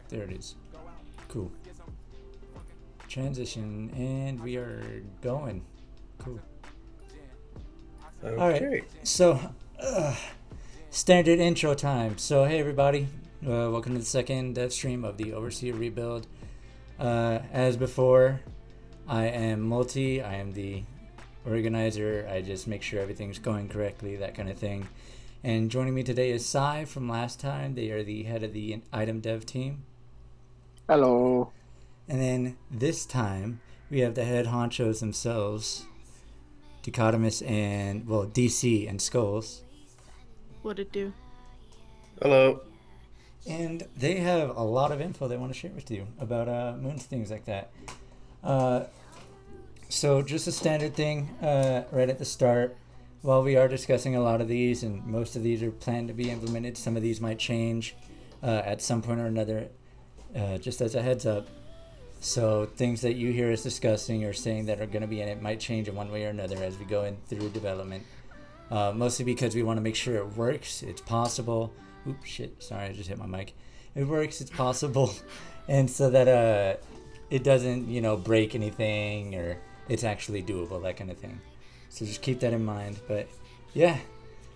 There it is. Cool. Transition, and we are going. Cool. Okay. All right. So, standard intro time. So, hey everybody, welcome to the second dev stream of the Overseer rebuild. As before, I am Multi. I am the organizer. I just make sure everything's going correctly, that kind of thing. And joining me today is Sai from last time. They are the head of the item dev team. Hello. And then this time, we have the head honchos themselves, Dichotomous and, well, DC and Skulls. What'd it do? Hello. And they have a lot of info they want to share with you about moons, things like that. So just a standard thing right at the start. While we are discussing a lot of these, and most of these are planned to be implemented, some of these might change at some point or another, just as a heads up. So things that you hear us discussing or saying that are going to be in it might change in one way or another as we go in through development. Mostly because we want to make sure it works, it's possible. Oops, shit, sorry, I just hit my mic. It works, it's possible, and so that it doesn't, break anything, or it's actually doable, that kind of thing. So just keep that in mind. But yeah,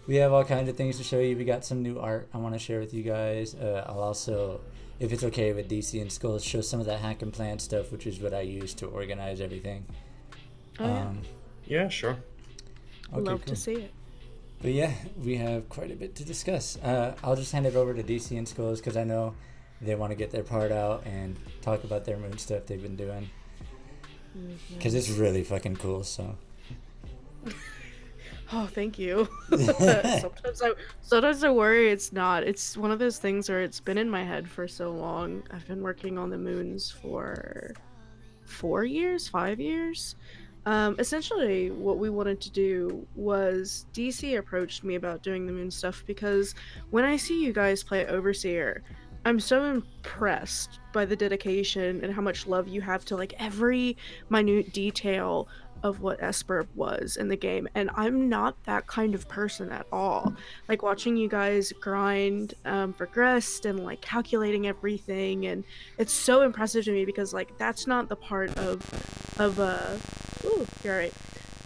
we have all kinds of things to show you. We got some new art I want to share with you guys. I'll also, if it's okay with DC and Skulls, show some of that hack and plan stuff, which is what I use to organize everything. Yeah, sure. Okay, Love cool. to see it. But yeah, we have quite a bit to discuss. I'll just hand it over to DC and Skulls because I know they want to get their part out and talk about their moon stuff they've been doing. Because it's really fucking cool, so. Oh, thank you. Sometimes I worry it's not. It's one of those things where it's been in my head for so long. I've been working on the moons for 5 years. Essentially, what we wanted to do was DC approached me about doing the moon stuff because when I see you guys play Overseer, I'm so impressed by the dedication and how much love you have to like every minute detail of what Esper was in the game, and I'm not that kind of person at all. Like watching you guys grind for Grest and like calculating everything, and it's so impressive to me because like that's not the part of ooh, you're right.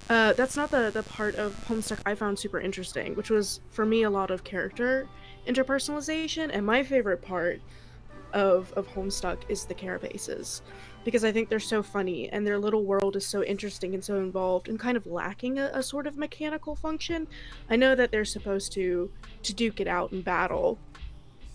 That's not the part of Homestuck I found super interesting, which was for me a lot of character interpersonalization, and my favorite part of Homestuck is the carapaces, because I think they're so funny and their little world is so interesting and so involved and kind of lacking a sort of mechanical function. I know that they're supposed to duke it out in battle,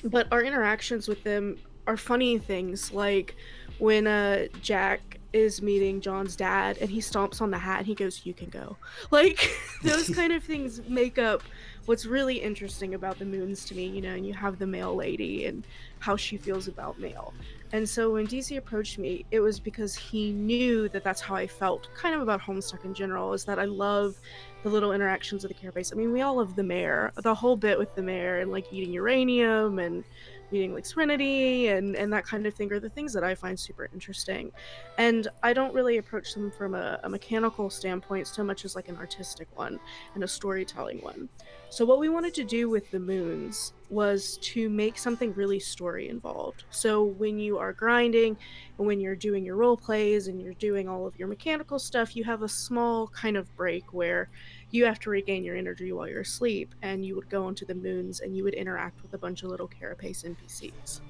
but our interactions with them are funny things, like when Jack is meeting John's dad and he stomps on the hat and he goes, "You can go." Like those kind of things make up what's really interesting about the moons to me, and you have the mail lady and how she feels about mail. And so when DC approached me, it was because he knew that that's how I felt kind of about Homestuck in general, is that I love the little interactions with the carapace. I mean, we all love the mayor, the whole bit with the mayor and like eating uranium and meeting like Serenity and that kind of thing are the things that I find super interesting. And I don't really approach them from a mechanical standpoint so much as like an artistic one and a storytelling one. So what we wanted to do with the moons was to make something really story involved. So when you are grinding and when you're doing your role plays and you're doing all of your mechanical stuff, you have a small kind of break where you have to regain your energy while you're asleep, and you would go onto the moons and you would interact with a bunch of little carapace NPCs.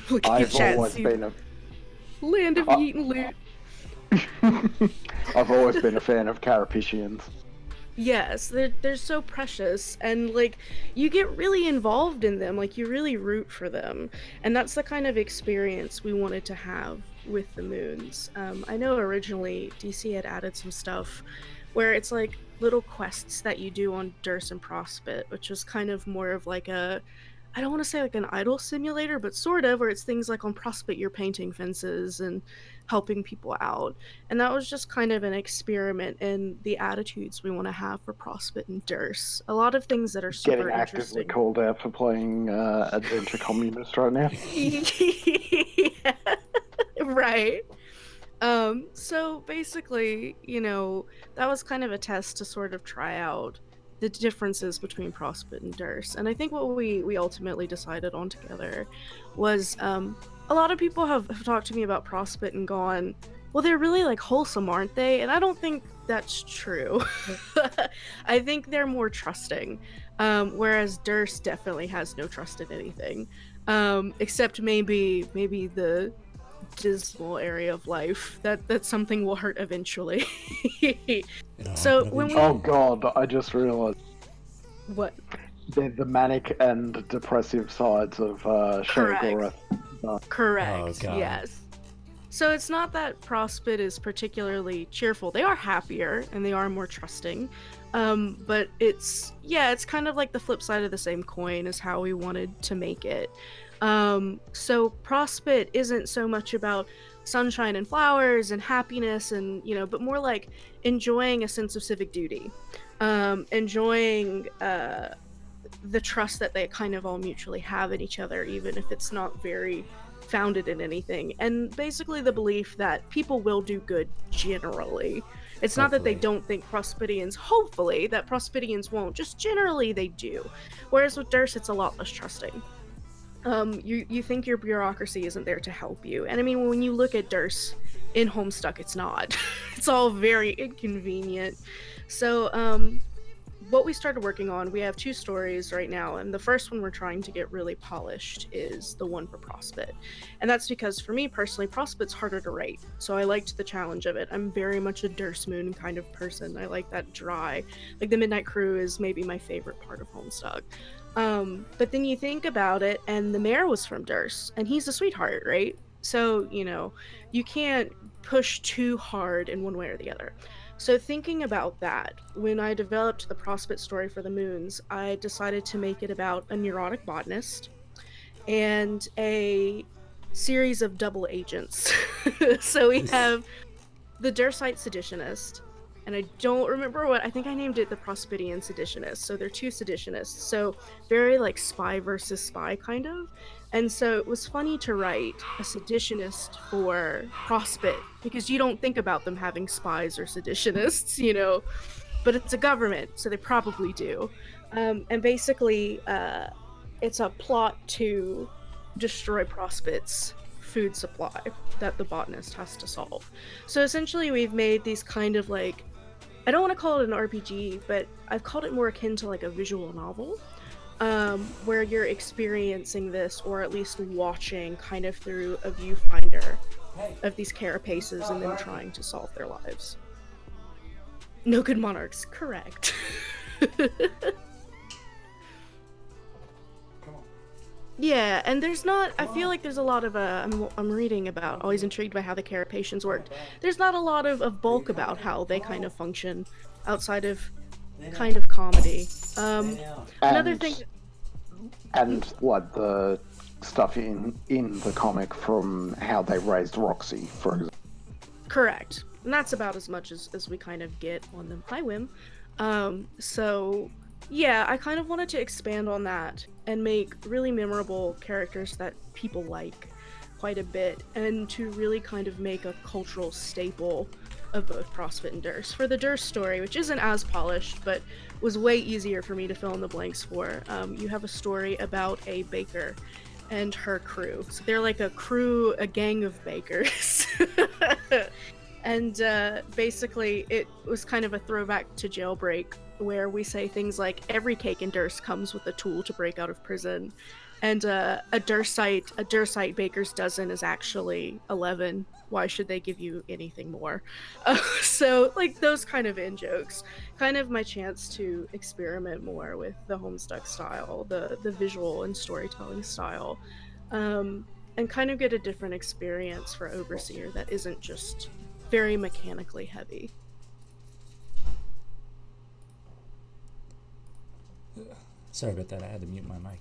Look at I've your chat, always see, been a land of yeet and loot. I've always been a fan of Carapacians. Yes, they're so precious, and like you get really involved in them, like you really root for them, and that's the kind of experience we wanted to have with the moons. I know originally DC had added some stuff where it's like little quests that you do on Durst and Prospit, which was kind of more of like a, I don't want to say like an idle simulator, but sort of, where it's things like on Prospit you're painting fences and helping people out. And that was just kind of an experiment in the attitudes we want to have for Prospit and Durst. A lot of things that are super Getting actively interesting. called out for playing Adventure Communist right now. Yeah, right. So basically, you know, that was kind of a test to sort of try out the differences between Prospit and Durst. And I think what we ultimately decided on together was a lot of people have talked to me about Prospit and gone, well, they're really like wholesome, aren't they? And I don't think that's true. I think they're more trusting, whereas Durst definitely has no trust in anything, except maybe the dismal area of life that something will hurt eventually. So when we Oh god, I just realised what the manic and depressive sides of Shoggorath. correct, God. yes. So it's not that Prospit is particularly cheerful. They are happier and they are more trusting. But it's kind of like the flip side of the same coin is how we wanted to make it. So Prospit isn't so much about sunshine and flowers and happiness and, you know, but more like enjoying a sense of civic duty. Enjoying the trust that they kind of all mutually have in each other, even if it's not very founded in anything, and basically the belief that people will do good generally. It's not that they Hopefully. don't think Prospitians, hopefully, that Prospitians won't, just generally they do. Whereas with Durst, it's a lot less trusting. You think your bureaucracy isn't there to help you. And I mean, when you look at Durst in Homestuck, it's not. It's all very inconvenient. So, what we started working on, we have 2 stories right now, and the first one we're trying to get really polished is the one for Prospit. And that's because for me personally, Prospit's harder to write, so I liked the challenge of it. I'm very much a Durst Moon kind of person. I like that dry, like the Midnight Crew is maybe my favorite part of Homestuck. But then you think about it, and the mayor was from Durst, and he's a sweetheart, right? So, you know, you can't push too hard in one way or the other. So thinking about that, when I developed the Prospit story for the Moons, I decided to make it about a neurotic botanist and a series of double agents. So we have the Dursite Seditionist, and I don't remember what, I think I named it the Prospitian Seditionist. So they're 2 seditionists, so very like spy versus spy kind of. And so it was funny to write a seditionist for Prospit, because you don't think about them having spies or seditionists, you know, but it's a government, so they probably do. And basically, it's a plot to destroy Prospit's food supply that the botanist has to solve. So essentially, we've made these kind of like, I don't want to call it an RPG, but I've called it more akin to like a visual novel. Where you're experiencing this, or at least watching kind of through a viewfinder of these carapaces and them trying to solve their lives. No good monarchs, correct. Yeah, and there's not, I feel like there's a lot of, I'm reading about, always intrigued by how the carapacians worked. There's not a lot of bulk about how they kind of function outside of kind of comedy. Another thing. And like the stuff in the comic from how they raised Roxy, for example. Correct. And that's about as much as we kind of get on the high whim. So yeah, I kind of wanted to expand on that and make really memorable characters that people like quite a bit, and to really kind of make a cultural staple of both Prospit and Durst. For the Durst story, which isn't as polished, but was way easier for me to fill in the blanks for, you have a story about a baker and her crew. So they're like a gang of bakers. And basically, it was kind of a throwback to Jailbreak, where we say things like, every cake in Durst comes with a tool to break out of prison. And a Dursite baker's dozen is actually 11. Why should they give you anything more? So, like, those kind of in-jokes. Kind of my chance to experiment more with the Homestuck style, the visual and storytelling style. And kind of get a different experience for Overseer that isn't just very mechanically heavy. Sorry about that. I had to mute my mic.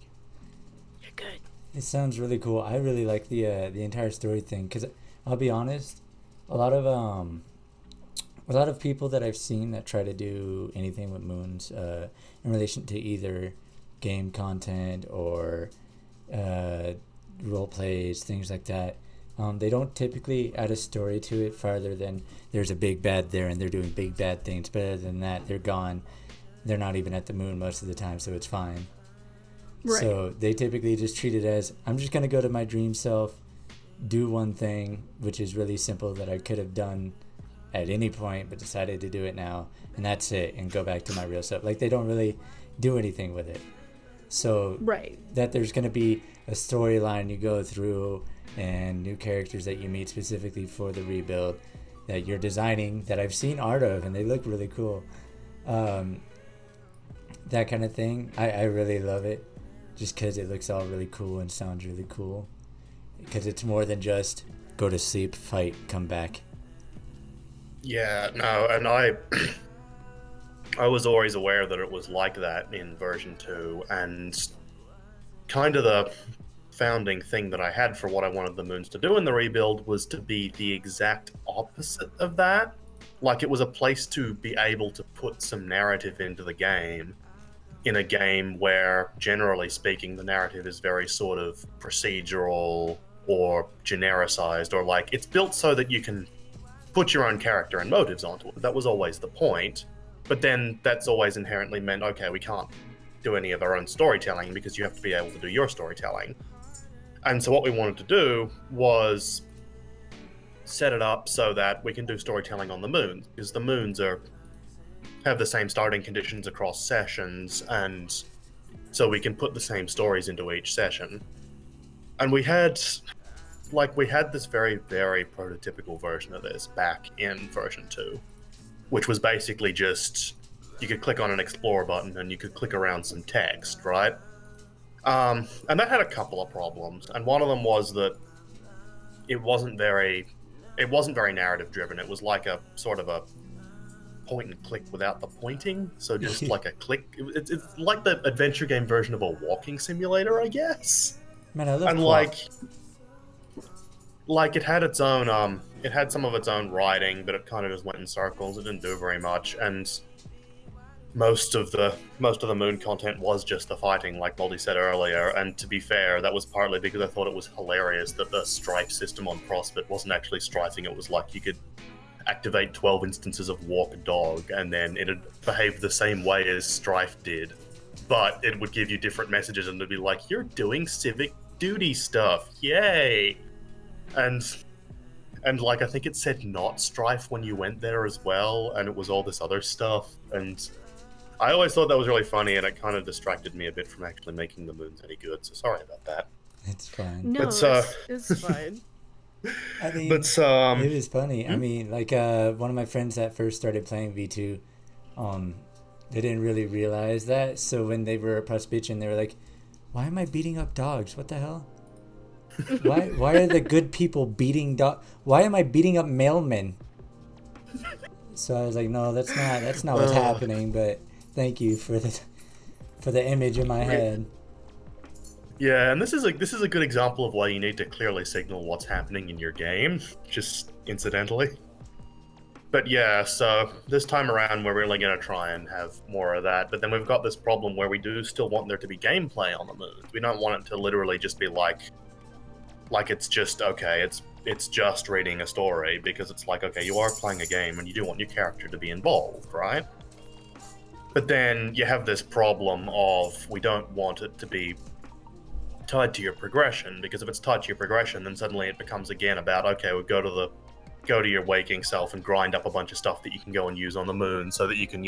You're good. It sounds really cool. I really like the entire story thing, because I'll be honest, a lot of people that I've seen that try to do anything with moons in relation to either game content or role plays, things like that, they don't typically add a story to it farther than there's a big bad there and they're doing big bad things. But other than that, they're gone. They're not even at the moon most of the time, so it's fine. Right. So they typically just treat it as, I'm just going to go to my dream self, do one thing, which is really simple that I could have done at any point, but decided to do it now, and that's it, and go back to my real self. Like, they don't really do anything with it. So right. That there's going to be a storyline you go through and new characters that you meet specifically for the rebuild that you're designing, that I've seen art of, and they look really cool. That kind of thing, I really love it, just because it looks all really cool and sounds really cool. Because it's more than just go to sleep, fight, come back. Yeah, no, and I was always aware that it was like that in version 2, and kind of the founding thing that I had for what I wanted the moons to do in the rebuild was to be the exact opposite of that. Like, it was a place to be able to put some narrative into the game, in a game where, generally speaking, the narrative is very sort of procedural or genericized, or like, it's built so that you can put your own character and motives onto it. That was always the point. But then that's always inherently meant, okay, we can't do any of our own storytelling because you have to be able to do your storytelling. And so what we wanted to do was set it up so that we can do storytelling on the moons, because the moons have the same starting conditions across sessions, and so we can put the same stories into each session. And we had this very, very prototypical version of this back in version 2, which was basically just, you could click on an explore button and you could click around some text, right? And that had a couple of problems, and one of them was that it wasn't very narrative driven. It was like a sort of a point and click without the pointing, so just like a click. It's like the adventure game version of a walking simulator, I guess. Man, I love and like it had its own it had some of its own writing, but it kind of just went in circles. It didn't do very much, and most of the moon content was just the fighting, like Baldy said earlier. And to be fair, that was partly because I thought it was hilarious that the strife system on Prospit wasn't actually strifing. It was like you could activate 12 instances of walk dog, and then it'd behave the same way as strife did, but it would give you different messages, and it'd be like, you're doing civic duty stuff, yay! And like, I think it said not strife when you went there as well, and it was all this other stuff, and I always thought that was really funny, and it kind of distracted me a bit from actually making the moons any good, so sorry about that. It's fine. No, it's fine. I mean, but it is funny. I mean, like, one of my friends that first started playing V2, they didn't really realize that. So when they were prospitching, they were like, "Why am I beating up dogs? What the hell? Why are the good people beating dog? Why am I beating up mailmen?" So I was like, "No, that's not what's happening." But thank you for the image in my head. Yeah, and this is a good example of why you need to clearly signal what's happening in your game, just incidentally. But yeah, so this time around we're really going to try and have more of that, but then we've got this problem where we do still want there to be gameplay on the moons. We don't want it to literally just be like it's just, okay, it's it's just reading a story, because it's like, okay, you are playing a game and you do want your character to be involved, right? But then you have this problem of, we don't want it to be tied to your progression, because if it's tied to your progression, then suddenly it becomes again about, okay, we'll go to your waking self and grind up a bunch of stuff that you can go and use on the moon so that you can,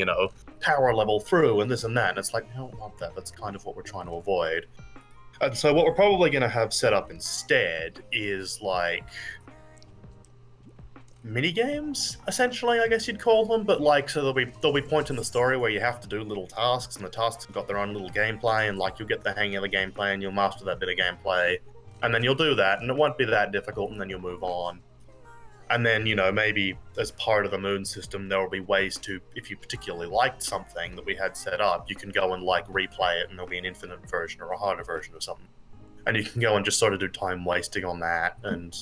power level through and this and that. And it's like, we don't want that. That's kind of what we're trying to avoid. And so what we're probably going to have set up instead is like mini games, essentially, I guess you'd call them. But like, so there'll be points in the story where you have to do little tasks, and the tasks have got their own little gameplay, and like you'll get the hang of the gameplay and you'll master that bit of gameplay, and then you'll do that, and it won't be that difficult, and then you'll move on. And then, maybe as part of the moon system, there will be ways to, if you particularly liked something that we had set up, you can go and like replay it, and there'll be an infinite version or a harder version of something. And you can go and just sort of do time wasting on that, and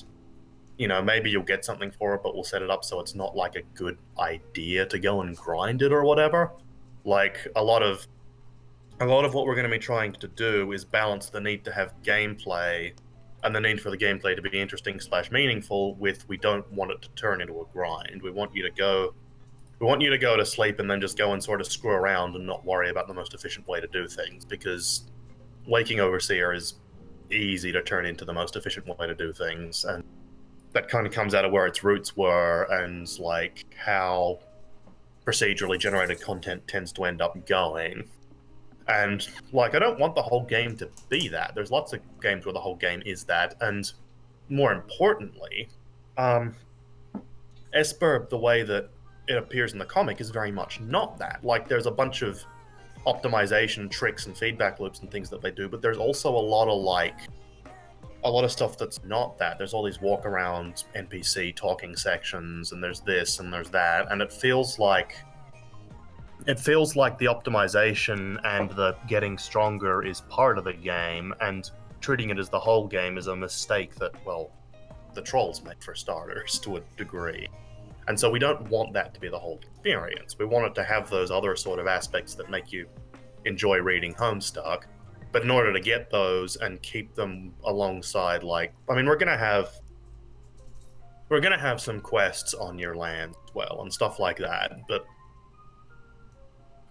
maybe you'll get something for it, but we'll set it up so it's not like a good idea to go and grind it or whatever. Like a lot of what we're going to be trying to do is balance the need to have gameplay and the need for the gameplay to be interesting / meaningful with, we don't want it to turn into a grind. We want you to go to sleep and then just go and sort of screw around and not worry about the most efficient way to do things, because Waking Overseer is easy to turn into the most efficient way to do things, and that kind of comes out of where its roots were and like how procedurally generated content tends to end up going. And like, I don't want the whole game to be that. There's lots of games where the whole game is that, and more importantly, Esper, the way that it appears in the comic, is very much not that. Like, there's a bunch of optimization tricks and feedback loops and things that they do, but there's also a lot of stuff that's not that. There's all these walk around NPC talking sections, and there's this and there's that, and it feels like the optimization and the getting stronger is part of the game, and treating it as the whole game is a mistake that, well, the trolls make, for starters, to a degree. And so we don't want that to be the whole experience. We want it to have those other sort of aspects that make you enjoy reading Homestuck. But in order to get those and keep them alongside, like, I mean, we're gonna have some quests on your land as well and stuff like that,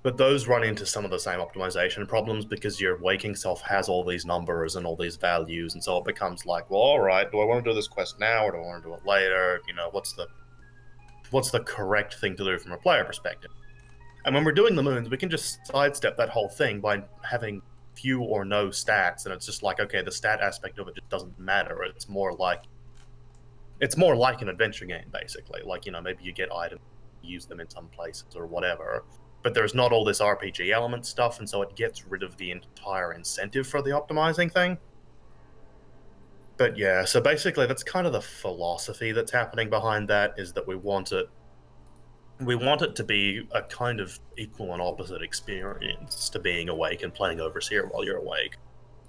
but those run into some of the same optimization problems, because your waking self has all these numbers and all these values, and so it becomes like, well, all right, do I want to do this quest now or do I want to do it later? What's the correct thing to do from a player perspective? And when we're doing the moons, we can just sidestep that whole thing by having few or no stats, and it's just like, okay, the stat aspect of it just doesn't matter. It's more like an adventure game, basically. Like, maybe you get items, use them in some places or whatever, but there's not all this RPG element stuff, and so it gets rid of the entire incentive for the optimizing thing. But yeah, so basically that's kind of the philosophy that's happening behind that, is that we want it to be a kind of equal and opposite experience to being awake and playing Overseer while you're awake.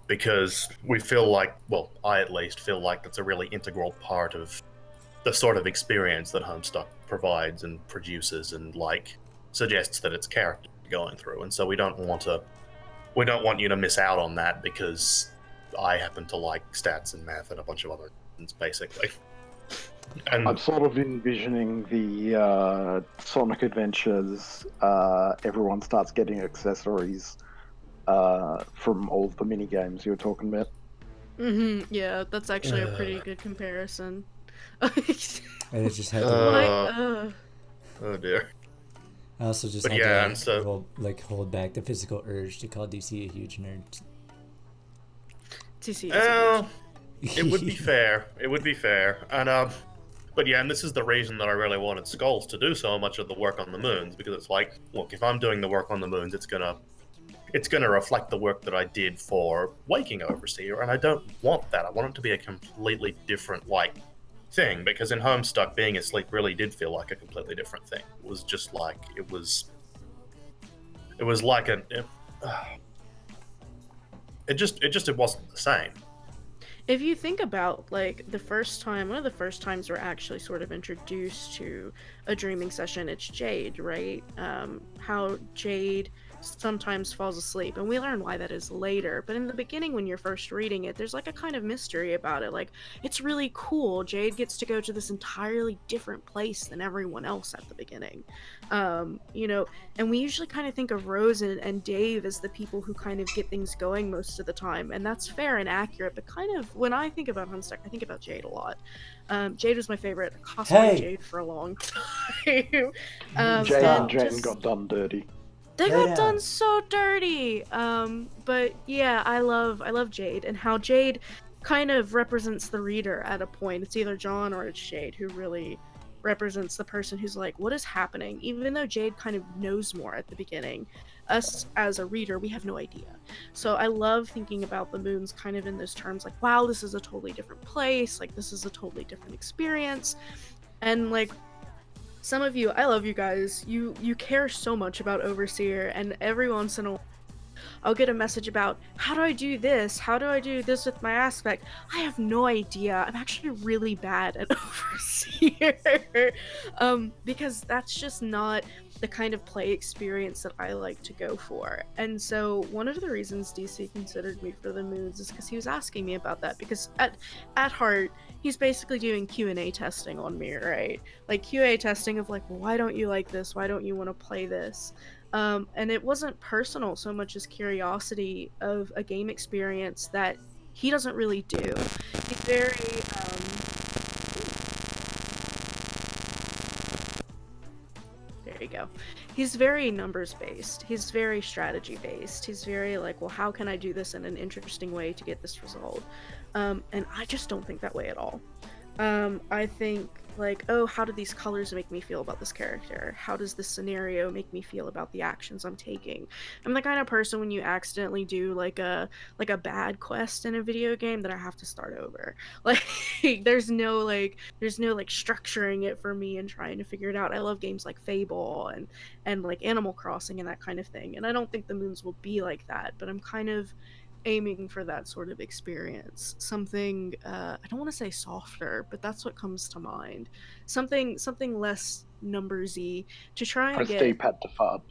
Because we feel like, well, I at least feel like that's a really integral part of the sort of experience that Homestuck provides and produces and, like, suggests that its character is going through. And so we don't want you to miss out on that because I happen to like stats and math and a bunch of other things, basically. And I'm sort of envisioning the Sonic Adventures. Everyone starts getting accessories from all of the mini games you were talking about. Yeah, that's actually a pretty good comparison. I just had to. Oh dear. I also just But had yeah, to and so- hold back the physical urge to call DC a huge nerd. TC is Well, it would be fair. It would be fair. And but yeah, and this is the reason that I really wanted Skulls to do so much of the work on the moons, because it's like, look, if I'm doing the work on the moons, it's gonna reflect the work that I did for Waking Overseer, and I don't want that. I want it to be a completely different, like, thing, because in Homestuck, being asleep really did feel like a completely different thing. It was just like, it was like it wasn't the same. If you think about, like, one of the first times we're actually sort of introduced to a dreaming session, it's Jade, right? How Jade sometimes falls asleep, and we learn why that is later. But in the beginning, when you're first reading it, there's like a kind of mystery about it. Like, it's really cool. Jade gets to go to this entirely different place than everyone else at the beginning. You know, and we usually kind of think of Rose and Dave as the people who kind of get things going most of the time, and that's fair and accurate. But kind of when I think about Homestuck, I think about Jade a lot. Jade was my favorite. I cosplayed Jade for a long time. Jade and Jane just- got done dirty. They Lay got down. done so dirty. But yeah, I love Jade, and how Jade kind of represents the reader at a point. It's either John or it's Jade who really represents the person who's like, what is happening? Even though Jade kind of knows more at the beginning, us as a reader, we have no idea. So I love thinking about the moons kind of in those terms, like, wow, this is a totally different place, like this is a totally different experience. And like, some of you, I love you guys. You care so much about Overseer, and every once in a while, I'll get a message about, how do I do this? How do I do this with my aspect? I have no idea. I'm actually really bad at Overseer. Because that's just not the kind of play experience that I like to go for. And so one of the reasons DC considered me for the moons is because he was asking me about that, because at heart, he's basically doing Q&A testing on me, right? Like QA testing of like, well, why don't you like this? Why don't you want to play this? And it wasn't personal so much as curiosity of a game experience that he doesn't really do. He's very, there you go. He's very numbers based. He's very strategy based. He's very like, well, how can I do this in an interesting way to get this result? And I just don't think that way at all. I think like, oh, how do these colors make me feel about this character? How does this scenario make me feel about the actions I'm taking? I'm the kind of person, when you accidentally do like a bad quest in a video game, that I have to start over. Like there's no structuring it for me and trying to figure it out. I love games like Fable and like Animal Crossing and that kind of thing. And I don't think the moons will be like that, but I'm kind of aiming for that sort of experience. Something I don't want to say softer, but that's what comes to mind. Something less numbersy to try and Press get. D-pad to fart.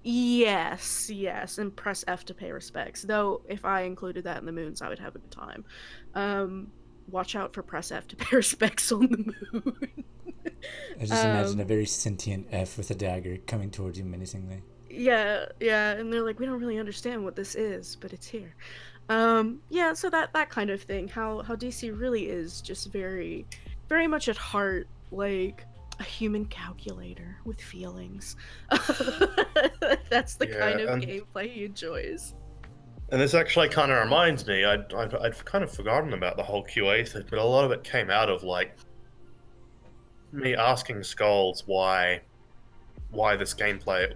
Yes, and press F to pay respects. Though if I included that in the moons, I would have a good time. Watch out for press F to pay respects on the moon. I just imagine a very sentient F with a dagger coming towards you menacingly. Yeah, and they're like, we don't really understand what this is, but it's here. Yeah, so that kind of thing. How DC really is just very, very much at heart like a human calculator with feelings. That's the kind of gameplay he enjoys. And this actually kind of reminds me, I'd kind of forgotten about the whole QA thing, but a lot of it came out of like me asking Skulls why this gameplay,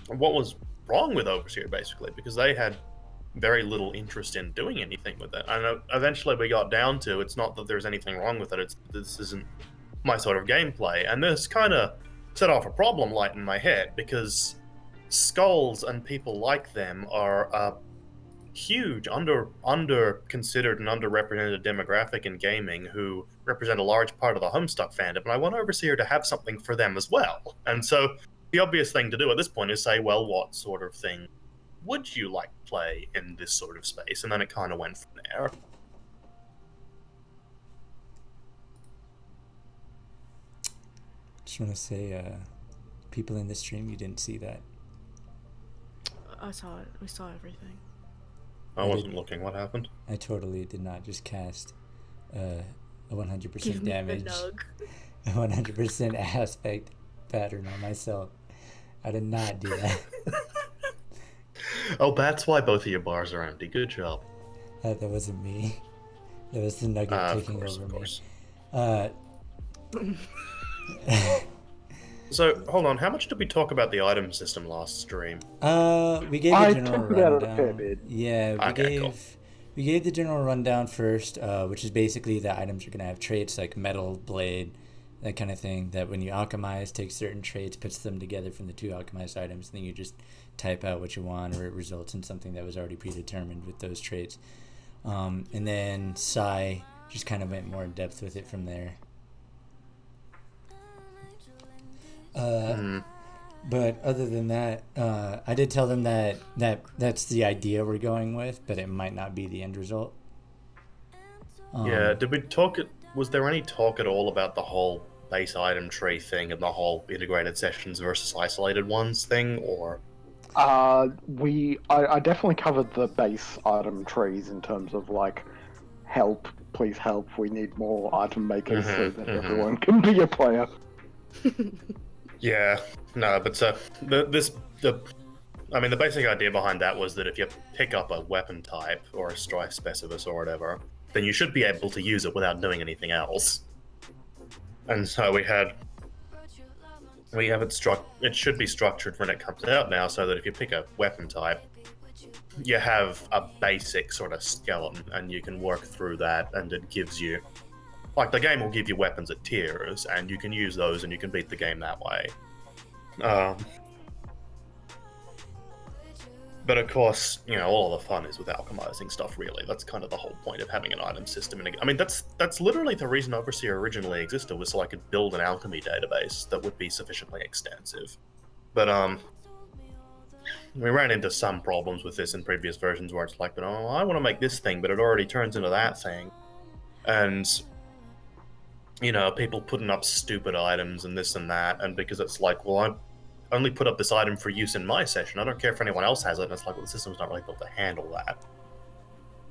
what was wrong with Overseer, basically, because they had very little interest in doing anything with it. And eventually we got down to, it's not that there's anything wrong with it, this isn't my sort of gameplay. And this kind of set off a problem light in my head, because Skulls and people like them are a huge, under-considered and underrepresented demographic in gaming who represent a large part of the Homestuck fandom, and I want Overseer to have something for them as well. And so the obvious thing to do at this point is say, well, what sort of thing would you like to play in this sort of space? And then it kind of went from there. Just want to say, people in the stream, you didn't see that. I saw it. We saw everything. I wasn't looking. What happened? I totally did not just cast a 100% Give me the damage, nug. a 100% aspect pattern on myself. I did not do that. Oh, that's why both of your bars are empty. Good job. That wasn't me. That was the nugget taking over of me. course. So, hold on. How much did we talk about the item system last stream? We gave I the general talked about it a fair rundown. bit. Yeah, Okay, cool. we gave the general rundown first, which is basically the items are gonna have traits like metal, blade, that kind of thing. That when you alchemize, takes certain traits, puts them together from the two alchemized items, and then you just type out what you want, or it results in something that was already predetermined with those traits. And then Sai just kind of went more in depth with it from there. But other than that, I did tell them that's the idea we're going with, but it might not be the end result. Yeah, did we talk? Was there any talk at all about the whole base item tree thing and the whole integrated sessions versus isolated ones thing, or? I definitely covered the base item trees in terms of like, help, please help. We need more item makers so that everyone can be a player. Yeah, no, but the basic idea behind that was that if you pick up a weapon type or a strife specialist or whatever, then you should be able to use it without doing anything else. And so we have it it should be structured when it comes out now, so that if you pick a weapon type, you have a basic sort of skeleton, and you can work through that, and it gives you, like, the game will give you weapons at tiers, and you can use those, and you can beat the game that way. But of course, all the fun is with alchemizing stuff, really. That's kind of the whole point of having an item system. I mean, that's literally the reason Overseer originally existed, was so I could build an alchemy database that would be sufficiently extensive. But, we ran into some problems with this in previous versions where it's like, I want to make this thing, but it already turns into that thing. And, people putting up stupid items and this and that, and because it's like, well, I only put up this item for use in my session. I don't care if anyone else has it. And it's like, well, the system's not really built to handle that.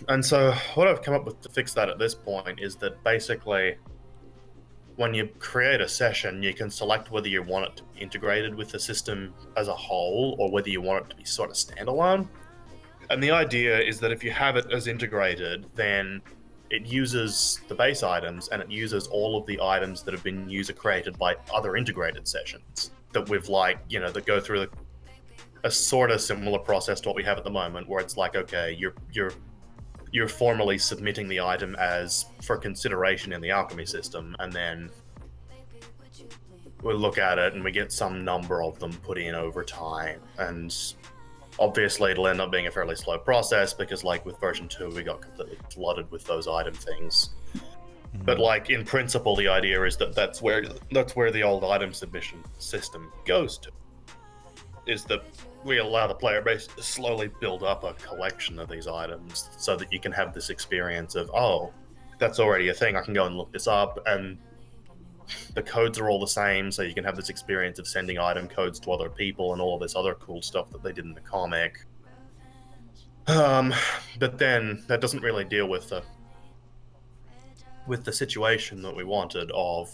And so what I've come up with to fix that at this point is that basically, when you create a session, you can select whether you want it to be integrated with the system as a whole or whether you want it to be sort of standalone. And the idea is that if you have it as integrated, then it uses the base items and it uses all of the items that have been user created by other integrated sessions that we've that go through a sort of similar process to what we have at the moment, where it's like, okay, you're formally submitting the item as for consideration in the alchemy system, and then we look at it and we get some number of them put in over time. And obviously it'll end up being a fairly slow process because, like, with version 2 we got completely flooded with those item things. But, like, in principle, the idea is that that's where the old item submission system goes to, is that we allow the player base to slowly build up a collection of these items so that you can have this experience of, oh, that's already a thing, I can go and look this up, and the codes are all the same, so you can have this experience of sending item codes to other people and all this other cool stuff that they did in the comic. But then that doesn't really deal with the situation that we wanted of,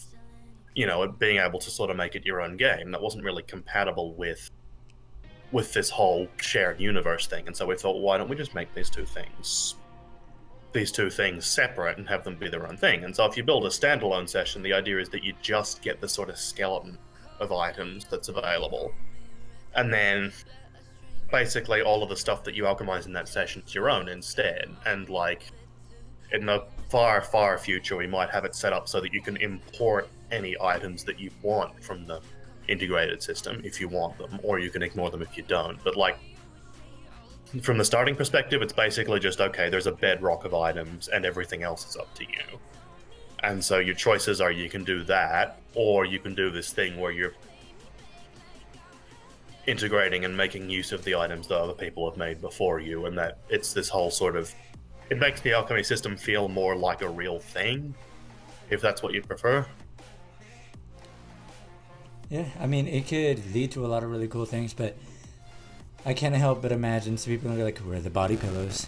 it being able to sort of make it your own game. That wasn't really compatible with this whole shared universe thing. And so we thought, well, why don't we just make these two things separate and have them be their own thing? And so if you build a standalone session, the idea is that you just get the sort of skeleton of items that's available. And then basically all of the stuff that you alchemize in that session is your own instead. And, like, in the far, far future, we might have it set up so that you can import any items that you want from the integrated system if you want them, or you can ignore them if you don't. But, like, from the starting perspective, it's basically just, okay, there's a bedrock of items and everything else is up to you. And so your choices are, you can do that, or you can do this thing where you're integrating and making use of the items that other people have made before you, and that it's this whole sort of, it makes the alchemy system feel more like a real thing, if that's what you prefer. Yeah, I mean, it could lead to a lot of really cool things, but I can't help but imagine some people are like, where are the body pillows?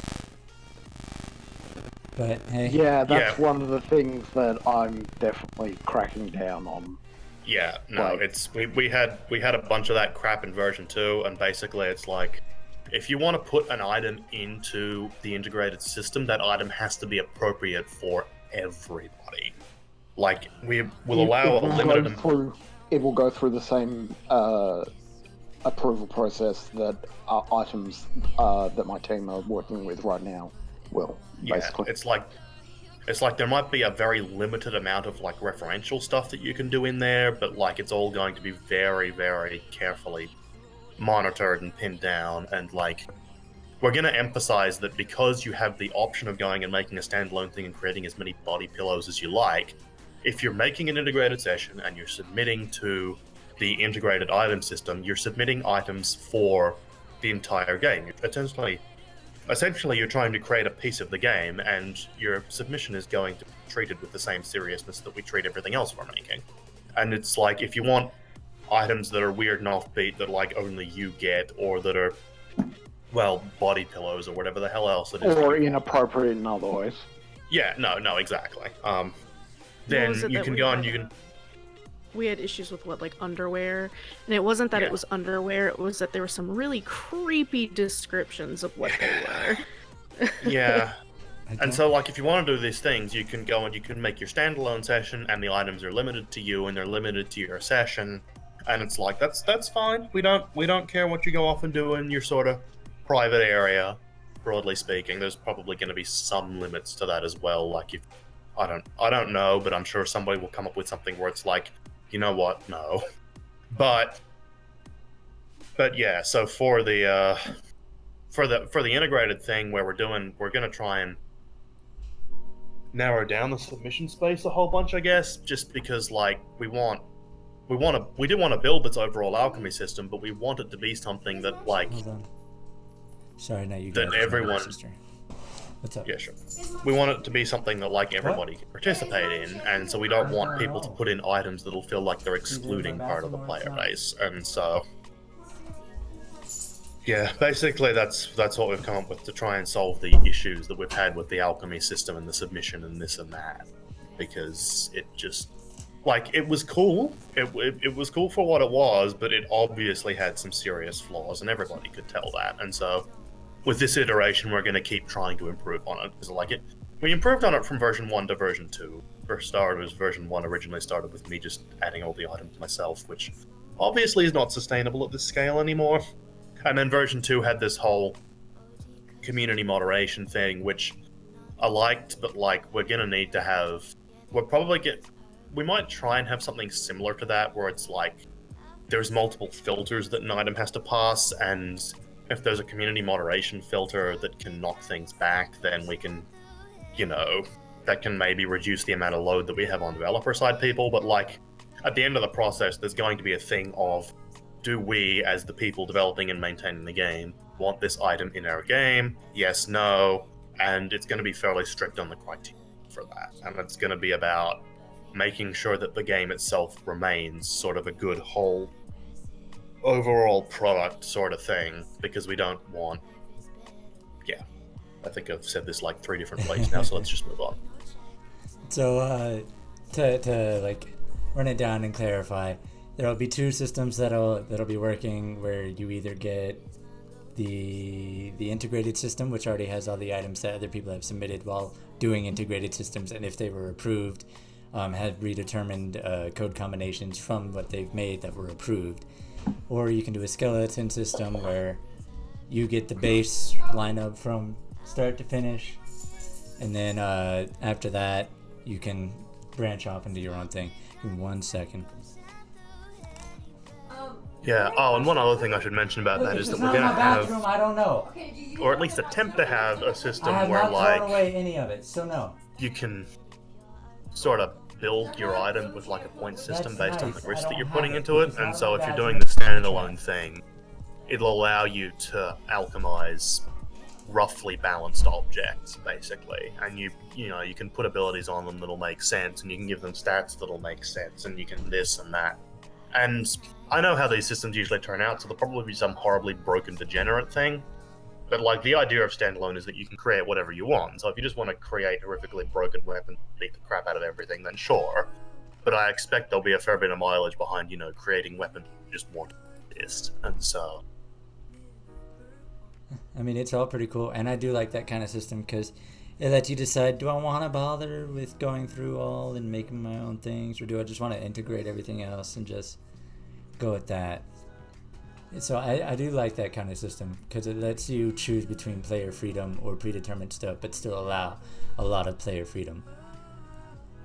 But hey. Yeah, that's one of the things that I'm definitely cracking down on. Yeah, no, it's we had a bunch of that crap in version 2, and basically it's like, if you want to put an item into the integrated system, that item has to be appropriate for everybody. Like, we will allow a limited... It will go through the same approval process that items that my team are working with right now will, basically. Yeah, it's like there might be a very limited amount of, like, referential stuff that you can do in there, but, like, it's all going to be very, very carefully monitored and pinned down. And, like, we're going to emphasize that because you have the option of going and making a standalone thing and creating as many body pillows as you like, if you're making an integrated session and you're submitting to the integrated item system, you're submitting items for the entire game. Essentially, you're trying to create a piece of the game, and your submission is going to be treated with the same seriousness that we treat everything else we're making. And it's like, if you want items that are weird and offbeat that like only you get, or that are, well, body pillows or whatever the hell else it is. Or inappropriate in other ways. Yeah, no, exactly. Then you can go and you can. We had issues with like underwear, and it wasn't that Yeah. it was underwear, it was that there were some really creepy descriptions of what they were. Yeah. I And don't- so, like, if you want to do these things, you can go and you can make your standalone session, and the items are limited to you, and they're limited to your session. And it's like, that's fine. We don't care what you go off and do in your sort of private area. Broadly speaking, there's probably going to be some limits to that as well. Like, if I don't know, but I'm sure somebody will come up with something where it's like, you know what? No. But yeah. So for the integrated thing where we're gonna try and narrow down the submission space a whole bunch, I guess, just because like we do want to build this overall alchemy system, but we want it to be something that like Hold on. Sorry, no, you That got it. everyone- Sister. What's up? yeah, sure. We want it to be something that like everybody can participate in, and so we don't want people to put in items that'll feel like they're excluding part of the player base. And so yeah, basically that's what we've come up with to try and solve the issues that we've had with the alchemy system and the submission and this and that, because it just like it was cool. It was cool for what it was, but it obviously had some serious flaws, and everybody could tell that. And so with this iteration, we're going to keep trying to improve on it, because like we improved on it from version 1 to version 2. For starters, version 1 originally started with me just adding all the items myself, which obviously is not sustainable at this scale anymore. And then version 2 had this whole community moderation thing, which I liked, but like we might try and have something similar to that, where it's like there's multiple filters that an item has to pass, and if there's a community moderation filter that can knock things back, then we can, that can maybe reduce the amount of load that we have on developer side people. But like at the end of the process, there's going to be a thing of, do we, as the people developing and maintaining the game, want this item in our game? Yes, no. And it's going to be fairly strict on the criteria for that. And it's going to be about making sure that the game itself remains sort of a good whole overall product sort of thing, because we don't want... Yeah. I think I've said this like 3 different places now, so let's just move on. So, to like run it down and clarify, there'll be 2 systems that'll be working, where you either get the integrated system, which already has all the items that other people have submitted while doing integrated systems, and if they were approved, had redetermined code combinations from what they've made that were approved. Or you can do a skeleton system where you get the base lineup from start to finish, and then after that you can branch off and do your own thing. Give me 1 second. Yeah, oh, and one other thing I should mention about that is that we're going to have, I don't know. or at least attempt to have, a system I have where not like thrown away any of it, so no. you can sort of build your item with like a point system That's based on nice. the risk I that you're don't putting have into it, it. and It's so not if you're bad doing for the the standalone contract. thing, it'll allow you to alchemize roughly balanced objects, basically, and you can put abilities on them that'll make sense, and you can give them stats that'll make sense, and you can this and that. And I know how these systems usually turn out, so there'll probably be some horribly broken degenerate thing. But like the idea of standalone is that you can create whatever you want. So if you just want to create a horrifically broken weapon, beat the crap out of everything, then sure. But I expect there'll be a fair bit of mileage behind, creating weapons you just want to exist. And so I mean, it's all pretty cool, and I do like that kind of system because it lets you decide, do I want to bother with going through all and making my own things, or do I just want to integrate everything else and just go with that? So I do like that kind of system because it lets you choose between player freedom or predetermined stuff, but still allow a lot of player freedom.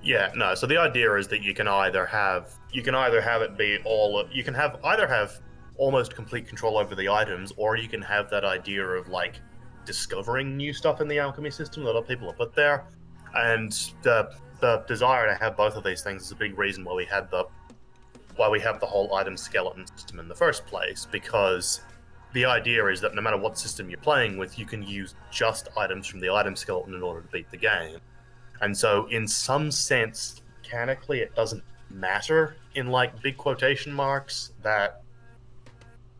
yeah, no. So the idea is that you can either have it be either have almost complete control over the items, or you can have that idea of like discovering new stuff in the alchemy system that other people have put there. And the desire to have both of these things is a big reason why we had the we have the whole item skeleton system in the first place, because the idea is that no matter what system you're playing with, you can use just items from the item skeleton in order to beat the game. And so in some sense, mechanically, it doesn't matter, in like big quotation marks, that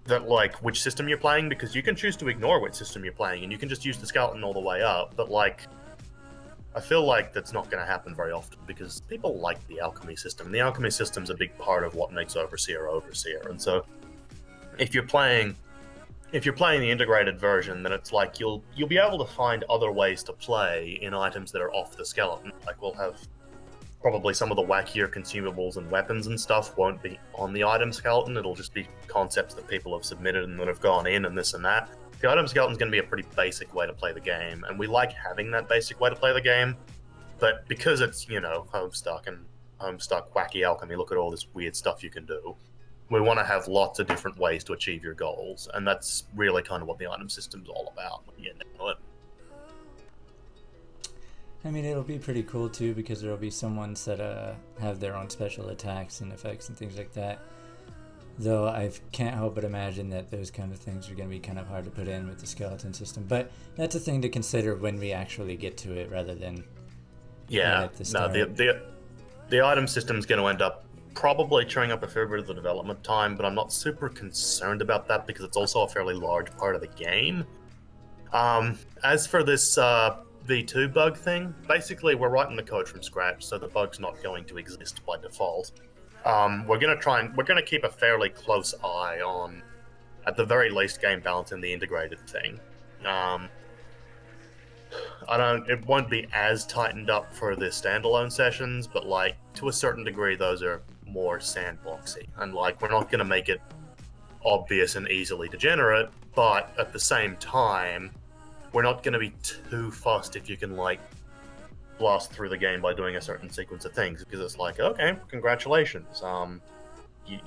like which system you're playing, because you can choose to ignore which system you're playing and you can just use the skeleton all the way up. But like, I feel like that's not going to happen very often because people like the alchemy system. The alchemy system's a big part of what makes Overseer Overseer. And so if you're playing the integrated version, then it's like you'll be able to find other ways to play in items that are off the skeleton. Like we'll have probably some of the wackier consumables and weapons and stuff won't be on the item skeleton. It'll just be concepts that people have submitted and that have gone in and this and that. The item skeleton's going to be a pretty basic way to play the game, and we like having that basic way to play the game, but because it's, Homestuck and Homestuck wacky alchemy, look at all this weird stuff you can do, we want to have lots of different ways to achieve your goals, and that's really kind of what the item system's all about. I mean, it'll be pretty cool too, because there'll be some ones that have their own special attacks and effects and things like that. Though I can't help but imagine that those kind of things are going to be kind of hard to put in with the skeleton system. But that's a thing to consider when we actually get to it, rather than at the start. The item system is going to end up probably chewing up a fair bit of the development time, but I'm not super concerned about that because it's also a fairly large part of the game. As for this V2 bug thing, basically we're writing the code from scratch, so the bug's not going to exist by default. We're gonna keep a fairly close eye on, at the very least, game balance in the integrated thing. It won't be as tightened up for the standalone sessions, but like to a certain degree, those are more sandboxy, and like we're not gonna make it obvious and easily degenerate, but at the same time, we're not gonna be too fussed if you can like blast through the game by doing a certain sequence of things, because it's like, okay, congratulations,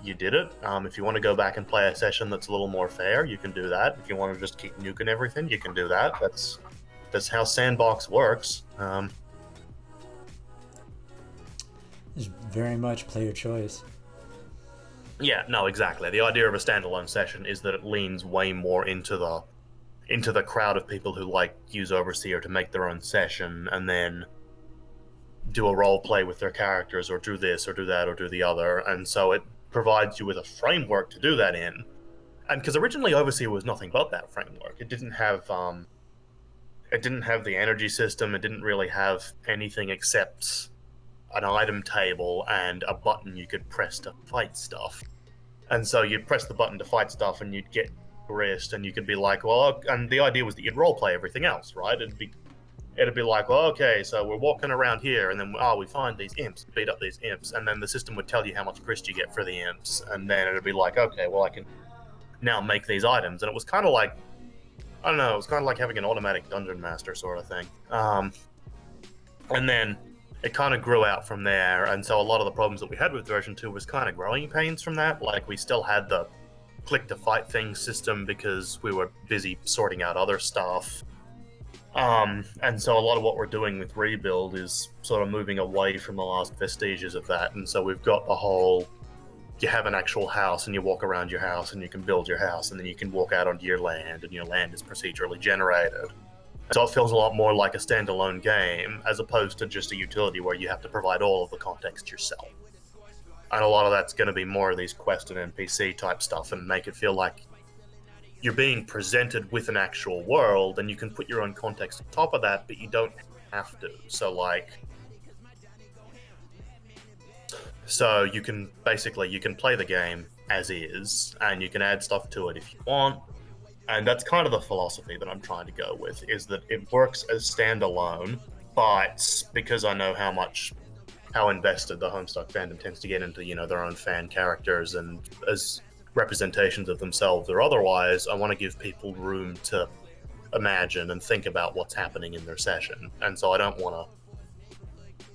you did it. If you want to go back and play a session that's a little more fair, you can do that. If you want to just keep nuking everything, you can do that. That's how Sandbox works. It's very much player choice. Yeah, no, exactly. The idea of a standalone session is that it leans way more into the crowd of people who like use Overseer to make their own session and then do a role play with their characters, or do this or do that or do the other, and so it provides you with a framework to do that in. And because originally Overseer was nothing but that framework, it didn't have the energy system, it didn't really have anything except an item table and a button you could press to fight stuff. And so you'd press the button to fight stuff and you'd get wrist, and you could be like, well, and the idea was that you'd role play everything else, right? It'd be like, well, okay, so we're walking around here, and then we find these imps, beat up these imps, and then the system would tell you how much grist you get for the imps, and then it'd be like, okay, well, I can now make these items, and it was kind of like, I don't know, it was kind of like having an automatic dungeon master sort of thing. And then it kind of grew out from there, and so a lot of the problems that we had with version 2 was kind of growing pains from that. Like, we still had the click to fight things system because we were busy sorting out other stuff. And so a lot of what we're doing with Rebuild is sort of moving away from the last vestiges of that. And so we've got the whole, you have an actual house and you walk around your house and you can build your house, and then you can walk out onto your land and your land is procedurally generated. So it feels a lot more like a standalone game as opposed to just a utility where you have to provide all of the context yourself. And a lot of that's going to be more of these quest and NPC type stuff, and make it feel like you're being presented with an actual world, and you can put your own context on top of that, but you don't have to. So you can play the game as is, and you can add stuff to it if you want. And that's kind of the philosophy that I'm trying to go with, is that it works as standalone, but because I know how invested the Homestuck fandom tends to get into, their own fan characters and as representations of themselves or otherwise, I want to give people room to imagine and think about what's happening in their session. And so I don't want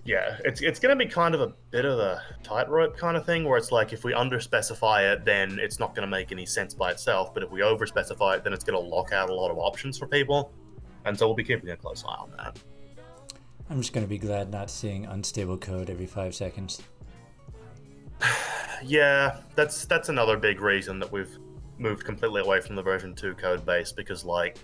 to... it's going to be kind of a bit of a tightrope kind of thing, where it's like, if we underspecify it, then it's not going to make any sense by itself, but if we overspecify it, then it's going to lock out a lot of options for people. And so we'll be keeping a close eye on that. I'm just going to be glad not seeing unstable code every 5 seconds. Yeah, that's another big reason that we've moved completely away from the version 2 code base, because like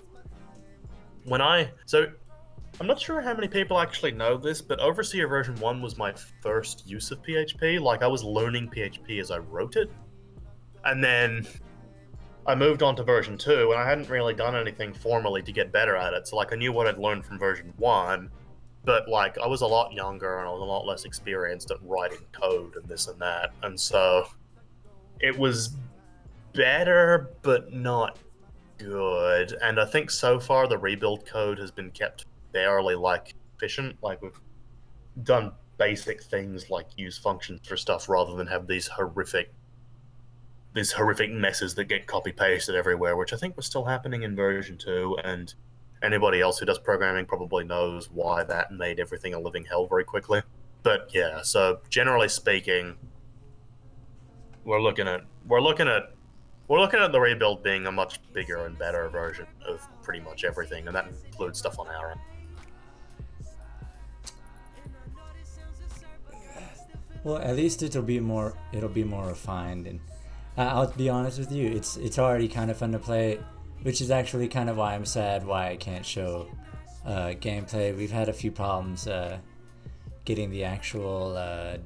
I'm not sure how many people actually know this, but Overseer version 1 was my first use of PHP. Like, I was learning PHP as I wrote it. And then I moved on to version 2, and I hadn't really done anything formally to get better at it. So, like, I knew what I'd learned from version 1, but, like, I was a lot younger and I was a lot less experienced at writing code and this and that. And so it was better, but not good. And I think so far the rebuild code has been kept fairly like efficient. Like, we've done basic things like use functions for stuff rather than have these horrific messes that get copy pasted everywhere, which I think was still happening in version 2. And anybody else who does programming probably knows why that made everything a living hell very quickly. But yeah, so generally speaking, we're looking at the rebuild being a much bigger and better version of pretty much everything, and that includes stuff on our end. Well, at least it'll be more refined, and I'll be honest with you, it's already kind of fun to play, which is actually kind of why I'm sad why I can't show gameplay. We've had a few problems getting the actual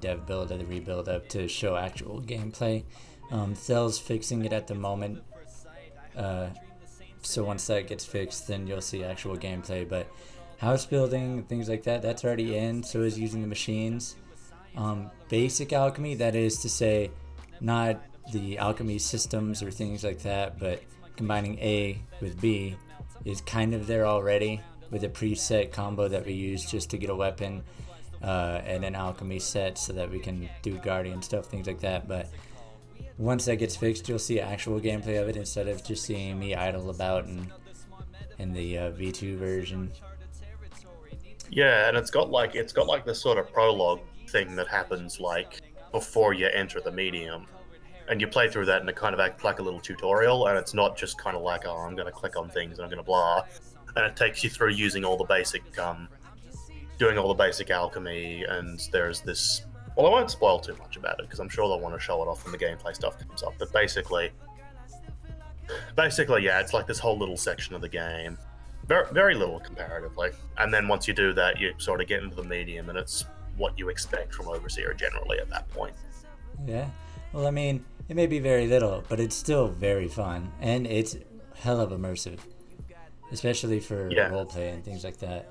dev build or the rebuild up to show actual gameplay. Thell's fixing it at the moment, so once that gets fixed, then you'll see actual gameplay. But house building, things like that, that's already in, so is using the machines. Basic alchemy, that is to say, not the alchemy systems or things like that, but combining A with B is kind of there already with a preset combo that we use just to get a weapon and an alchemy set so that we can do guardian stuff, things like that. But once that gets fixed, you'll see actual gameplay of it instead of just seeing me idle about in the V2 version. Yeah, and it's got like this sort of prologue thing that happens like before you enter the medium, and you play through that and it kind of acts like a little tutorial, and it's not just kind of like, oh, I'm going to click on things and I'm going to blah, and it takes you through using all the basic doing all the basic alchemy. And there's this, well, I won't spoil too much about it because I'm sure they'll want to show it off when the gameplay stuff comes up, but basically yeah, it's like this whole little section of the game, very, very little comparatively, and then once you do that, you sort of get into the medium, and it's what you expect from Overseer generally at that point. Yeah, well, I mean, it may be very little, but it's still very fun, and it's hell of immersive, especially for roleplay and things like that.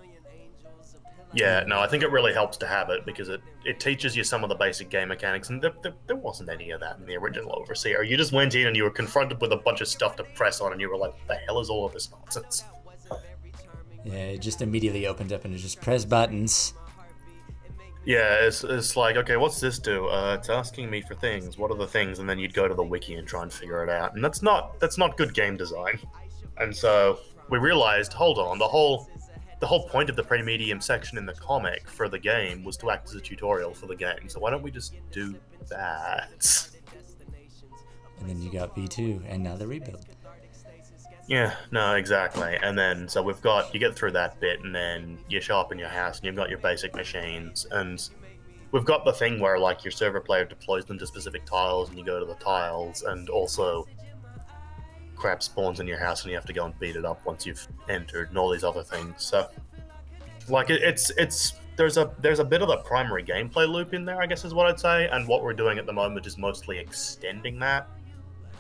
Yeah, no, I think it really helps to have it because it teaches you some of the basic game mechanics, and there wasn't any of that in the original Overseer. You just went in and you were confronted with a bunch of stuff to press on, and you were like, what the hell is all of this nonsense? Yeah, it just immediately opened up and it just press buttons. Yeah, it's like, okay, what's this do? It's asking me for things. What are the things? And then you'd go to the wiki and try and figure it out. And that's not good game design. And so we realized, hold on, the whole point of the pre-medium section in the comic for the game was to act as a tutorial for the game. So why don't we just do that? And then you got V2 and now the rebuild. Yeah, no, exactly. And then, so you get through that bit, and then you show up in your house, and you've got your basic machines, and we've got the thing where, like, your server player deploys them to specific tiles, and you go to the tiles, and also crap spawns in your house, and you have to go and beat it up once you've entered, and all these other things. So, like, there's a bit of a primary gameplay loop in there, I guess is what I'd say, and what we're doing at the moment is mostly extending that.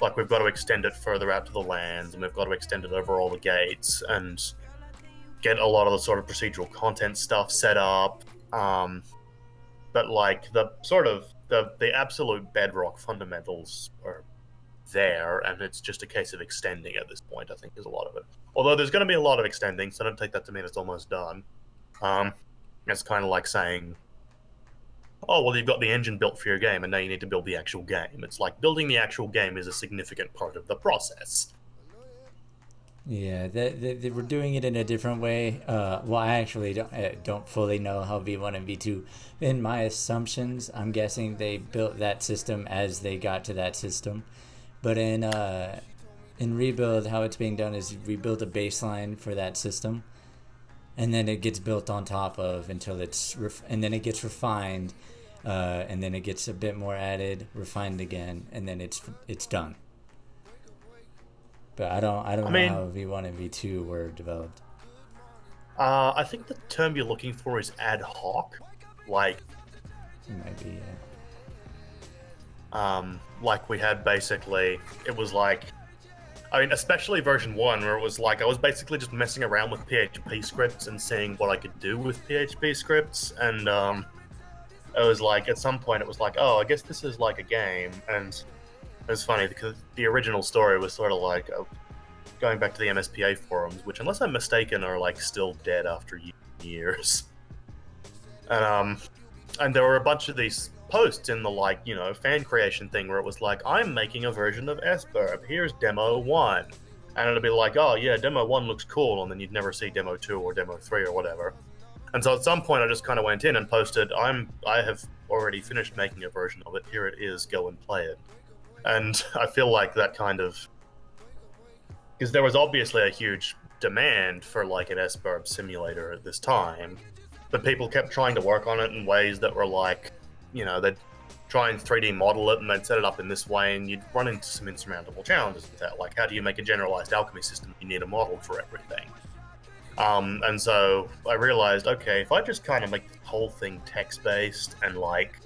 Like, we've got to extend it further out to the lands, and we've got to extend it over all the gates, and get a lot of the sort of procedural content stuff set up. But, like, the absolute bedrock fundamentals are there, and it's just a case of extending at this point, I think, is a lot of it. Although there's going to be a lot of extending, so don't take that to mean it's almost done. It's kind of like saying, oh, well, you've got the engine built for your game, and now you need to build the actual game. It's like building the actual game is a significant part of the process. Yeah, they were doing it in a different way. Well, I actually don't fully know how V1 and V2. In my assumptions, I'm guessing they built that system as they got to that system. But in Rebuild, how it's being done is we build a baseline for that system, and then it gets built on top of until and then it gets refined and then it gets a bit more added, refined again, and then it's done. But I don't know mean, how V1 and V2 were developed. I think the term you're looking for is ad hoc. Like, It might be. like we had basically, it was like, I mean, especially version 1, where it was like I was basically just messing around with PHP scripts and seeing what I could do with PHP scripts, and it was like at some point it was like, oh, I guess this is like a game, and it was funny because the original story was sort of like going back to the MSPA forums, which, unless I'm mistaken, are like still dead after years. And there were a bunch of these posts in the, like, you know, fan creation thing where it was like, I'm making a version of SBURB, here's demo 1. And it'd be like, oh yeah, demo 1 looks cool, and then you'd never see demo 2 or demo 3 or whatever. And so at some point I just kind of went in and posted, I have already finished making a version of it, here it is, go and play it. And I feel like that kind of, because there was obviously a huge demand for like an SBURB simulator at this time, but people kept trying to work on it in ways that were like, you know, they'd try and 3D model it and they'd set it up in this way, and you'd run into some insurmountable challenges with that. Like, how do you make a generalized alchemy system? You need a model for everything. And so I realized, okay, if I just kind of make the whole thing text-based and like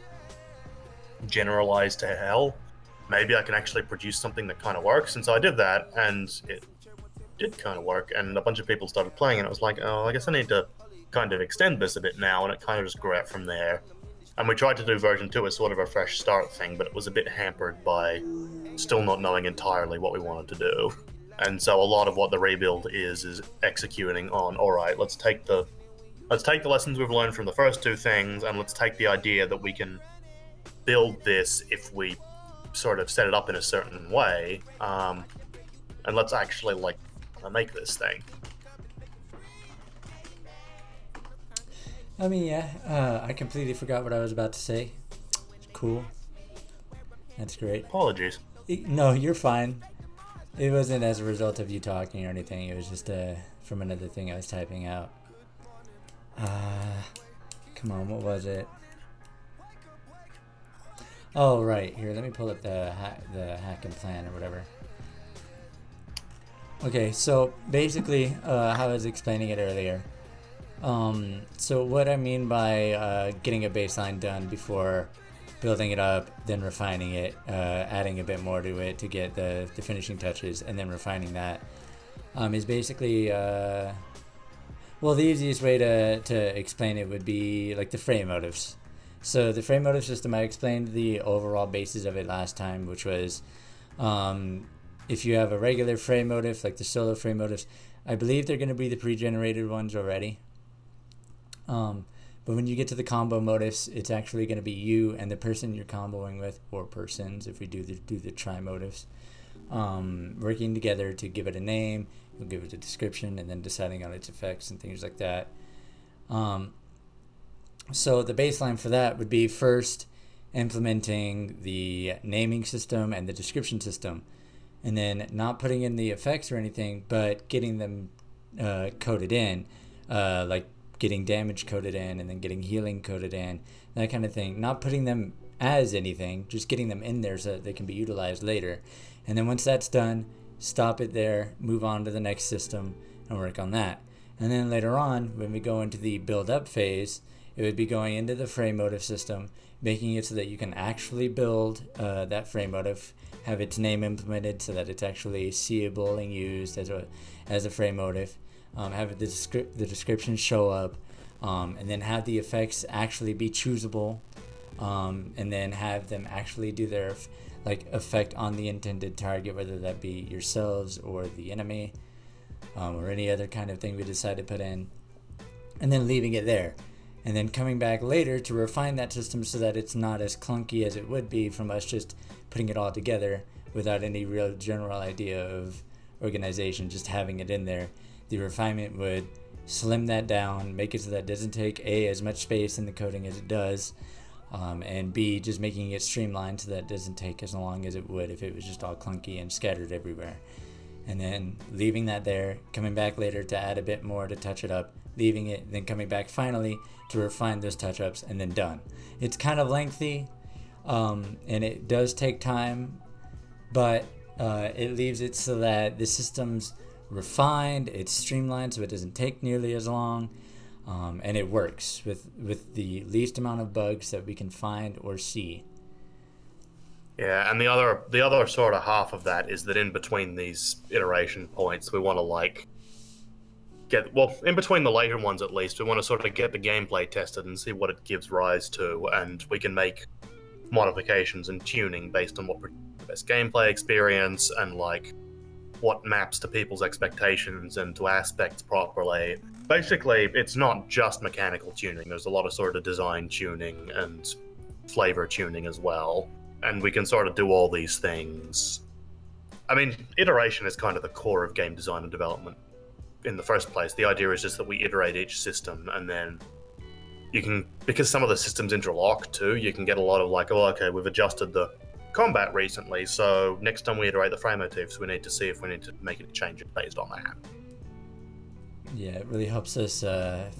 generalized to hell, maybe I can actually produce something that kind of works. And so I did that, and it did kind of work, and a bunch of people started playing, and it was like, oh, I guess I need to kind of extend this a bit now, and it kind of just grew out from there. And we tried to do version 2 as sort of a fresh start thing, but it was a bit hampered by still not knowing entirely what we wanted to do. And so a lot of what the rebuild is executing on, all right, let's take the lessons we've learned from the first 2 things, and let's take the idea that we can build this if we sort of set it up in a certain way, and let's actually like make this thing. I mean, yeah, I completely forgot what I was about to say. Cool. That's great. Apologies. No, you're fine. It wasn't as a result of you talking or anything. It was just from another thing I was typing out. Come on, what was it? Oh, right. Here, let me pull up the hack and plan or whatever. Okay, so basically, how I was explaining it earlier. So what I mean by getting a baseline done before building it up, then refining it, adding a bit more to it to get the finishing touches, and then refining that, is basically, well, the easiest way to explain it would be like the frame motives. So the frame motive system, I explained the overall basis of it last time, which was if you have a regular frame motive, like the solo frame motives, I believe they're going to be the pre-generated ones already. But when you get to the combo motifs, it's actually going to be you and the person you're comboing with, or persons, if we do the tri motifs, working together to give it a name. You'll give it a description, and then deciding on its effects and things like that. So the baseline for that would be first implementing the naming system and the description system, and then not putting in the effects or anything, but getting them coded in, like getting damage coded in, and then getting healing coded in, that kind of thing. Not putting them as anything, just getting them in there so that they can be utilized later. And then once that's done, stop it there, move on to the next system, and work on that. And then later on, when we go into the build up phase, it would be going into the frame motive system, making it so that you can actually build that frame motive, have its name implemented so that it's actually seeable and used as a frame motive, have the description show up, and then have the effects actually be choosable, and then have them actually do their effect on the intended target, whether that be yourselves or the enemy, or any other kind of thing we decide to put in, and then leaving it there. And then coming back later to refine that system so that it's not as clunky as it would be from us just putting it all together without any real general idea of organization, just having it in there. The refinement would slim that down, make it so that it doesn't take A, as much space in the coding as it does, and B, just making it streamlined so that it doesn't take as long as it would if it was just all clunky and scattered everywhere. and then leaving that there, coming back later to add a bit more to touch it up, leaving it, then coming back finally to refine those touch-ups, and then done. It's kind of lengthy, and it does take time, but it leaves it so that the system's refined, it's streamlined, so it doesn't take nearly as long, and it works with the least amount of bugs that we can find or see. Yeah, and the other sort of half of that is that in between these iteration points, we want to in between the later ones at least, we want to sort of get the gameplay tested and see what it gives rise to, and we can make modifications and tuning based on what the best gameplay experience and what maps to people's expectations and to aspects properly. Basically, it's not just mechanical tuning. There's a lot of sort of design tuning and flavor tuning as well. And we can sort of do all these things. I mean, iteration is kind of the core of game design and development in the first place. The idea is just that we iterate each system, and then you can, because some of the systems interlock too, you can get a lot of okay, we've adjusted the combat recently, so next time we iterate the frame motifs, we need to see if we need to make any changes based on that. Yeah, it really helps us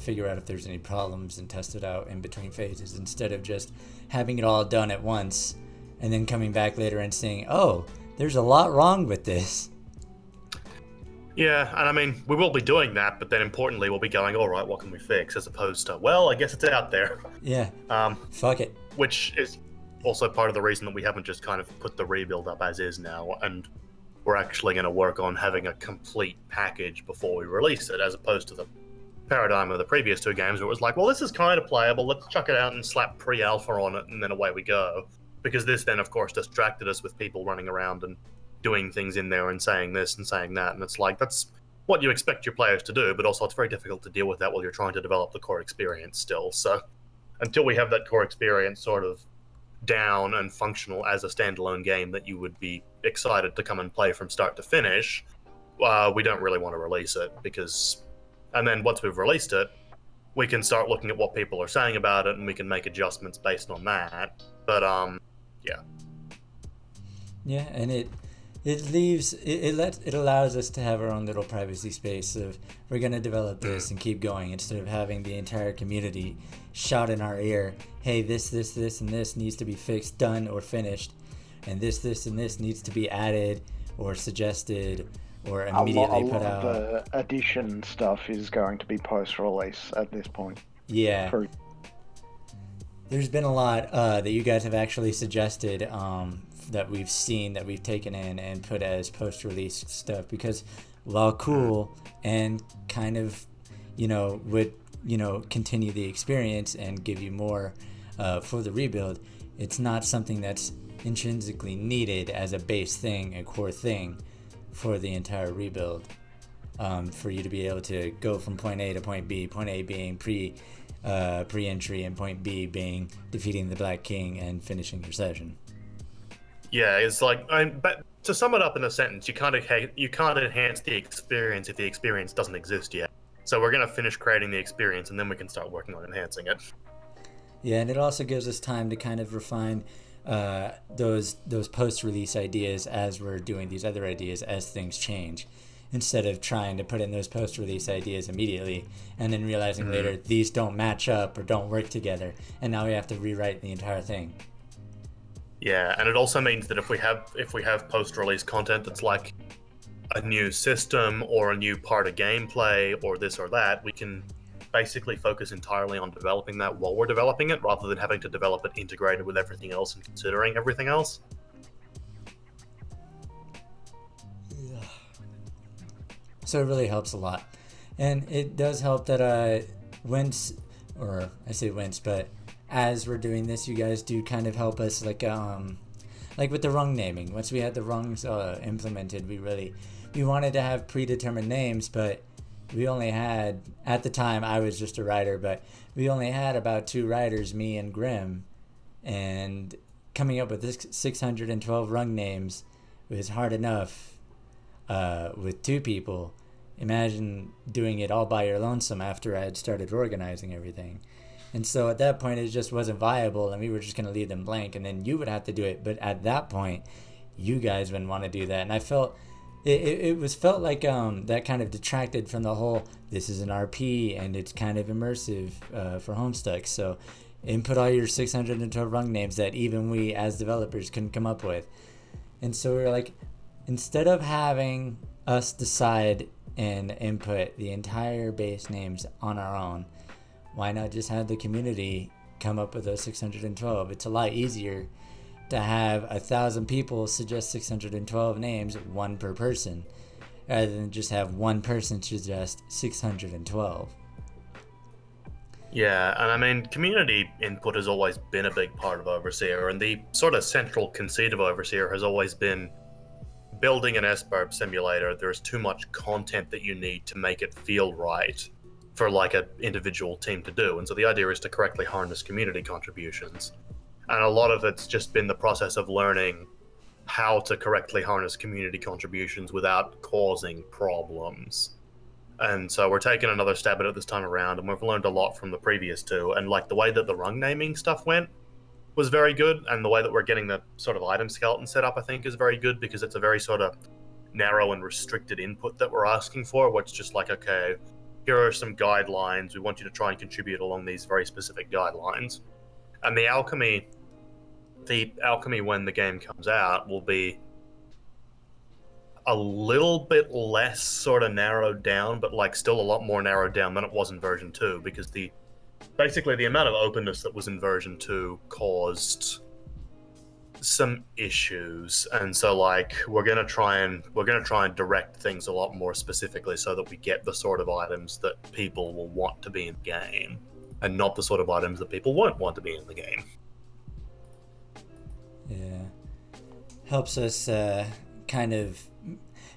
figure out if there's any problems and test it out in between phases, instead of just having it all done at once and then coming back later and saying, oh, there's a lot wrong with this. Yeah, and I mean, we will be doing that, but then importantly, we'll be going, all right, what can we fix? As opposed to, well, I guess it's out there. Yeah, fuck it. Which is also part of the reason that we haven't just kind of put the rebuild up as is now, and we're actually going to work on having a complete package before we release it, as opposed to the paradigm of the previous two games where it was well, this is kind of playable, let's chuck it out and slap pre-alpha on it, and then away we go. Because this then, of course, distracted us with people running around and doing things in there and saying this and saying that, and it's that's what you expect your players to do, but also it's very difficult to deal with that while you're trying to develop the core experience still. So until we have that core experience sort of down and functional as a standalone game that you would be excited to come and play from start to finish, we don't really want to release it, and then once we've released it, we can start looking at what people are saying about it and we can make adjustments based on that. But yeah, and it leaves it allows us to have our own little privacy space of, we're going to develop this and keep going, instead of having the entire community shout in our ear, hey, this and this needs to be fixed, done, or finished, and this and this needs to be added or suggested or immediately put out. The addition stuff is going to be post-release at this point. Yeah. There's been a lot that you guys have actually suggested that we've seen, that we've taken in and put as post-release stuff, because while cool and kind of, would, continue the experience and give you more for the rebuild, it's not something that's intrinsically needed as a base thing, a core thing for the entire rebuild, for you to be able to go from point A to point B, point A being pre-entry and point B being defeating the Black King and finishing your session. Yeah, it's but to sum it up in a sentence, you can't enhance the experience if the experience doesn't exist yet. So we're going to finish creating the experience, and then we can start working on enhancing it. Yeah, and it also gives us time to kind of refine those post-release ideas as we're doing these other ideas as things change, instead of trying to put in those post-release ideas immediately and then realizing later these don't match up or don't work together, and now we have to rewrite the entire thing. Yeah, and it also means that if we have post-release content that's like a new system or a new part of gameplay or this or that, we can basically focus entirely on developing that while we're developing it, rather than having to develop it integrated with everything else and considering everything else. So it really helps a lot. And it does help that but as we're doing this, you guys do kind of help us, like with the rung naming. Once we had the rungs implemented, we wanted to have predetermined names, but we only had, at the time, I was just a writer, but we only had about 2 writers, me and Grim, and coming up with this 612 rung names was hard enough with 2 people. Imagine doing it all by your lonesome after I had started organizing everything. And so at that point, it just wasn't viable, and we were just going to leave them blank, and then you would have to do it. But at that point, you guys wouldn't want to do that. And I felt it was felt like that kind of detracted from the whole this is an RP and it's kind of immersive for Homestuck. So input all your 612 rung names that even we as developers couldn't come up with. And so we were like, instead of having us decide and input the entire base names on our own, why not just have the community come up with those 612? It's a lot easier to have 1,000 people suggest 612 names, one per person, rather than just have one person suggest 612. Yeah, and I mean, community input has always been a big part of Overseer, and the sort of central conceit of Overseer has always been building an SBURB simulator. There's too much content that you need to make it feel right for like an individual team to do, and so the idea is to correctly harness community contributions. And a lot of it's just been the process of learning how to correctly harness community contributions without causing problems. And so we're taking another stab at it this time around, and we've learned a lot from the previous two. And like the way that the rung naming stuff went was very good, and the way that we're getting the sort of item skeleton set up, I think, is very good, because it's a very sort of narrow and restricted input that we're asking for, where it's just like, okay, here are some guidelines. We want you to try and contribute along these very specific guidelines. And the alchemy when the game comes out will be a little bit less sort of narrowed down, but like still a lot more narrowed down than it was in version 2, because basically the amount of openness that was in version 2 caused some issues. And so like we're gonna try and direct things a lot more specifically so that we get the sort of items that people will want to be in the game, and not the sort of items that people won't want to be in the game. Yeah, helps us kind of.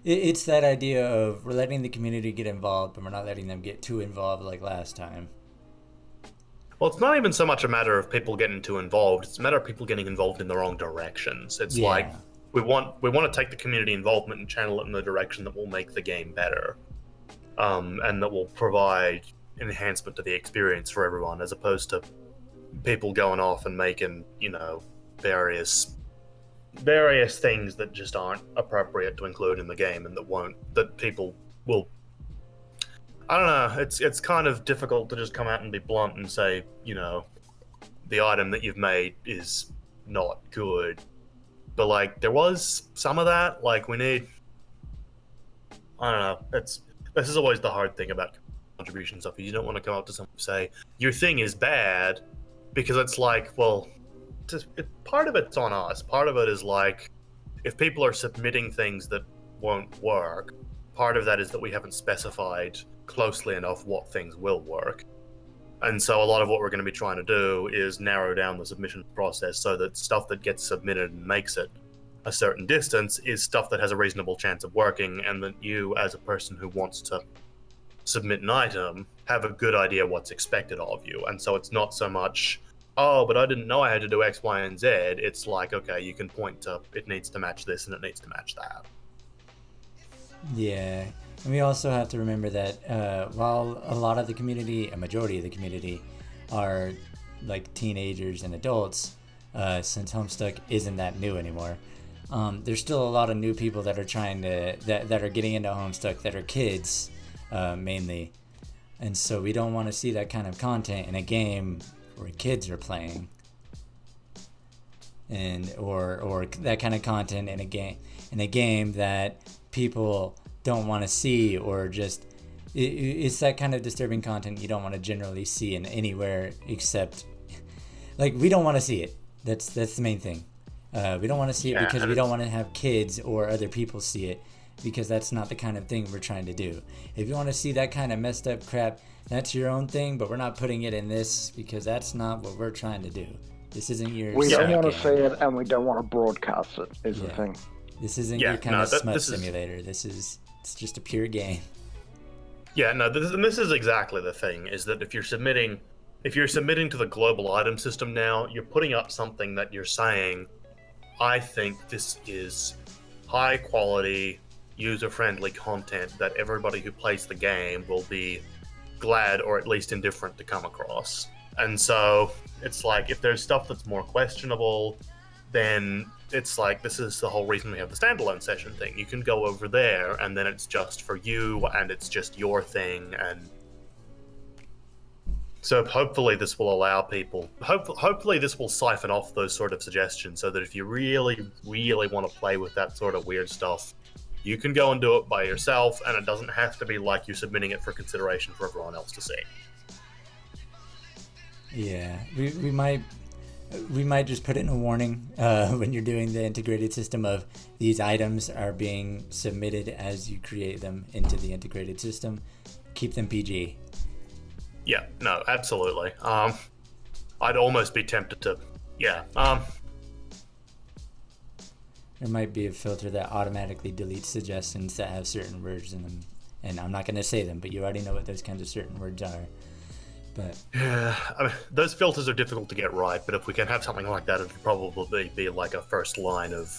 It's that idea of we're letting the community get involved, but we're not letting them get too involved like last time. Well, it's not even so much a matter of people getting too involved. It's a matter of people getting involved in the wrong directions. It's like we want to take the community involvement and channel it in the direction that will make the game better, and that will provide enhancement to the experience for everyone, as opposed to people going off and making, various things that just aren't appropriate to include in the game, and that people will. I don't know. It's kind of difficult to just come out and be blunt and say, the item that you've made is not good. But like, there was some of that. Like, we need. I don't know. This is always the hard thing about contribution stuff. You don't want to come up to someone and say your thing is bad, because it's like, well, part of it's on us. Part of it is like, if people are submitting things that won't work, part of that is that we haven't specified closely enough what things will work. And so a lot of what we're going to be trying to do is narrow down the submission process so that stuff that gets submitted and makes it a certain distance is stuff that has a reasonable chance of working, and that you, as a person who wants to submit an item, have a good idea what's expected of you. And so it's not so much, oh, but I didn't know I had to do X, Y, and Z. It's like, okay, you can point to, it needs to match this and it needs to match that. Yeah. And we also have to remember that while a majority of the community are like teenagers and adults, since Homestuck isn't that new anymore, there's still a lot of new people that are that are getting into Homestuck that are kids, mainly. And so we don't want to see that kind of content in a game where kids are playing, and or that kind of content in a game that people don't want to see, or just it's that kind of disturbing content you don't want to generally see in anywhere except, like, we don't want to see it. That's the main thing. We don't want to see it because we don't want to have kids or other people see it, because that's not the kind of thing we're trying to do. If you want to see that kind of messed up crap, that's your own thing, but we're not putting it in this because that's not what we're trying to do. This isn't your. We don't want to see it, and we don't want to broadcast it. Is the thing. This isn't your kind of smut simulator. It's just a pure game. Yeah, no, this is exactly the thing, is that if you're submitting to the global item system now, you're putting up something that you're saying, I think this is high quality, user-friendly content that everybody who plays the game will be glad or at least indifferent to come across. And so it's like, if there's stuff that's more questionable, then it's like, this is the whole reason we have the standalone session thing. You can go over there, and then it's just for you, and it's just your thing, and so hopefully this will allow people. Hopefully this will siphon off those sort of suggestions, so that if you really, really want to play with that sort of weird stuff, you can go and do it by yourself, and it doesn't have to be like you're submitting it for consideration for everyone else to see. Yeah, we might just put in a warning when you're doing the integrated system of these items are being submitted as you create them into the integrated system. Keep them PG. Yeah, no, absolutely. I'd almost be tempted to, yeah. There might be a filter that automatically deletes suggestions that have certain words in them, and I'm not going to say them, but you already know what those kinds of certain words are. But yeah, I mean, those filters are difficult to get right, but if we can have something like that, it'd probably be like a first line of,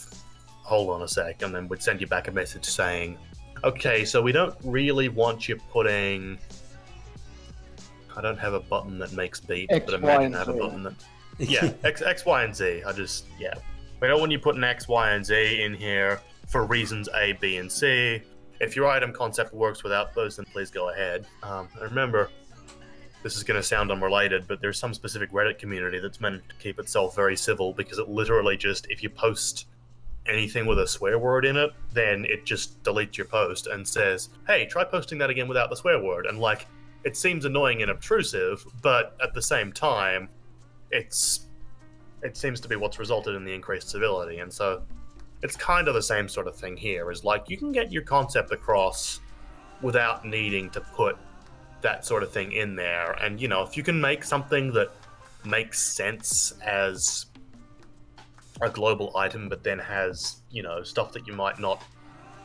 hold on a sec, and then we'd send you back a message saying, okay, so we don't really want you putting... I don't have a button that makes beats, X, but imagine Y, I have a and Z. button that... Yeah, X, Y, and Z. We don't want you putting X, Y, and Z in here for reasons A, B, and C. If your item concept works without those, then please go ahead. And remember, this is going to sound unrelated, but there's some specific Reddit community that's meant to keep itself very civil, because it literally just, if you post anything with a swear word in it, then it just deletes your post and says, hey, try posting that again without the swear word. And like, it seems annoying and obtrusive, but at the same time, it seems to be what's resulted in the increased civility. And so it's kind of the same sort of thing here, is like, you can get your concept across without needing to put that sort of thing in there. And, you know, if you can make something that makes sense as a global item, but then has, you know, stuff that you might not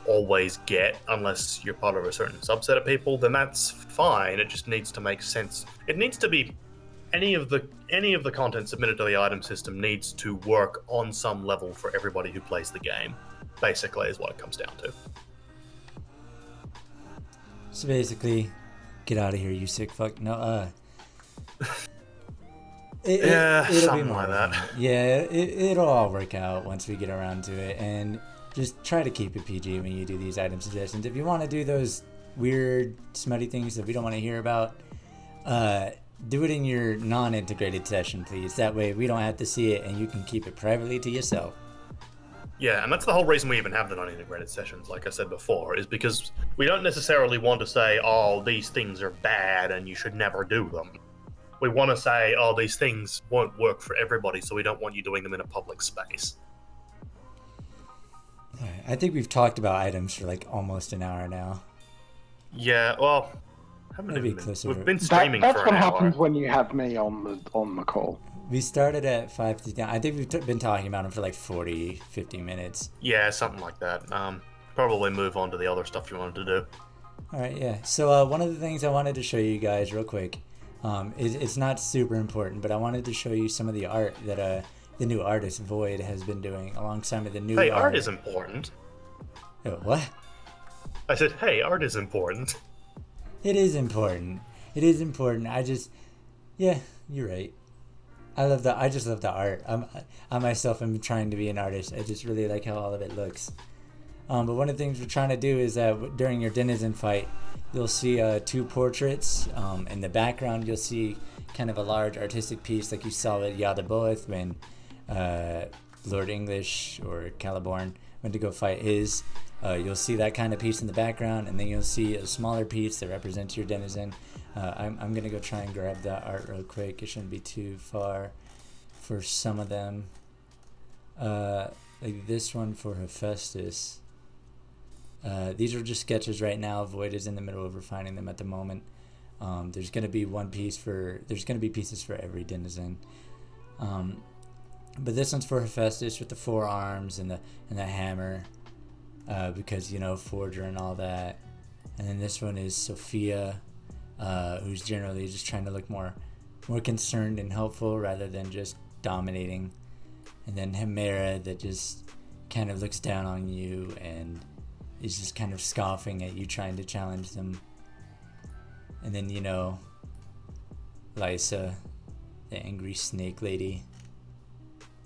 always get unless you're part of a certain subset of people, then that's fine. It just needs to make sense. It needs to be, any of the content submitted to the item system needs to work on some level for everybody who plays the game, basically, is what it comes down to. so basically, get out of here, you sick fuck. No, it'll something be more like that. fun. Yeah, it'll all work out once we get around to it, and just try to keep it PG when you do these item suggestions. If you want to do those weird, smutty things that we don't want to hear about, do it in your non-integrated session, please. That way we don't have to see it, and you can keep it privately to yourself. Yeah, and that's the whole reason we even have the non-integrated sessions, like I said before, is because we don't necessarily want to say, oh, these things are bad and you should never do them. We want to say, oh, these things won't work for everybody, so we don't want you doing them in a public space. I think we've talked about items for like almost an hour now. Yeah, well, haven't Maybe even been, closer we've to- been streaming That's for what an happens hour. when you have me on the call. We started at 5:50. I think we've been talking about them for like 40, 50 minutes. Yeah, something like that. Probably move on to the other stuff you wanted to do. All right, yeah. So one of the things I wanted to show you guys real quick, it's not super important, but I wanted to show you some of the art that the new artist Void has been doing alongside of the new Hey, art is important. Oh, what? I said, hey, art is important. It is important. It is important. Yeah, you're right. I just love the art. I myself am trying to be an artist. I just really like how all of it looks. But one of the things we're trying to do is that during your Denizen fight, you'll see 2 portraits. In the background, you'll see kind of a large artistic piece like you saw with Yadaboeth when Lord English or Caliborn went to go fight his. You'll see that kind of piece in the background, and then you'll see a smaller piece that represents your Denizen. I'm going to go try and grab that art real quick. It shouldn't be too far for some of them. Like this one for Hephaestus. These are just sketches right now. Void is in the middle of refining them at the moment. There's going to be pieces for every Denizen. But this one's for Hephaestus with the 4 arms and the hammer. Because, you know, Forger and all that. And then this one is Sophia, who's generally just trying to look more concerned and helpful rather than just dominating. And then Hemera that just kind of looks down on you and is just kind of scoffing at you trying to challenge them. And then, you know, Lysa, the angry snake lady.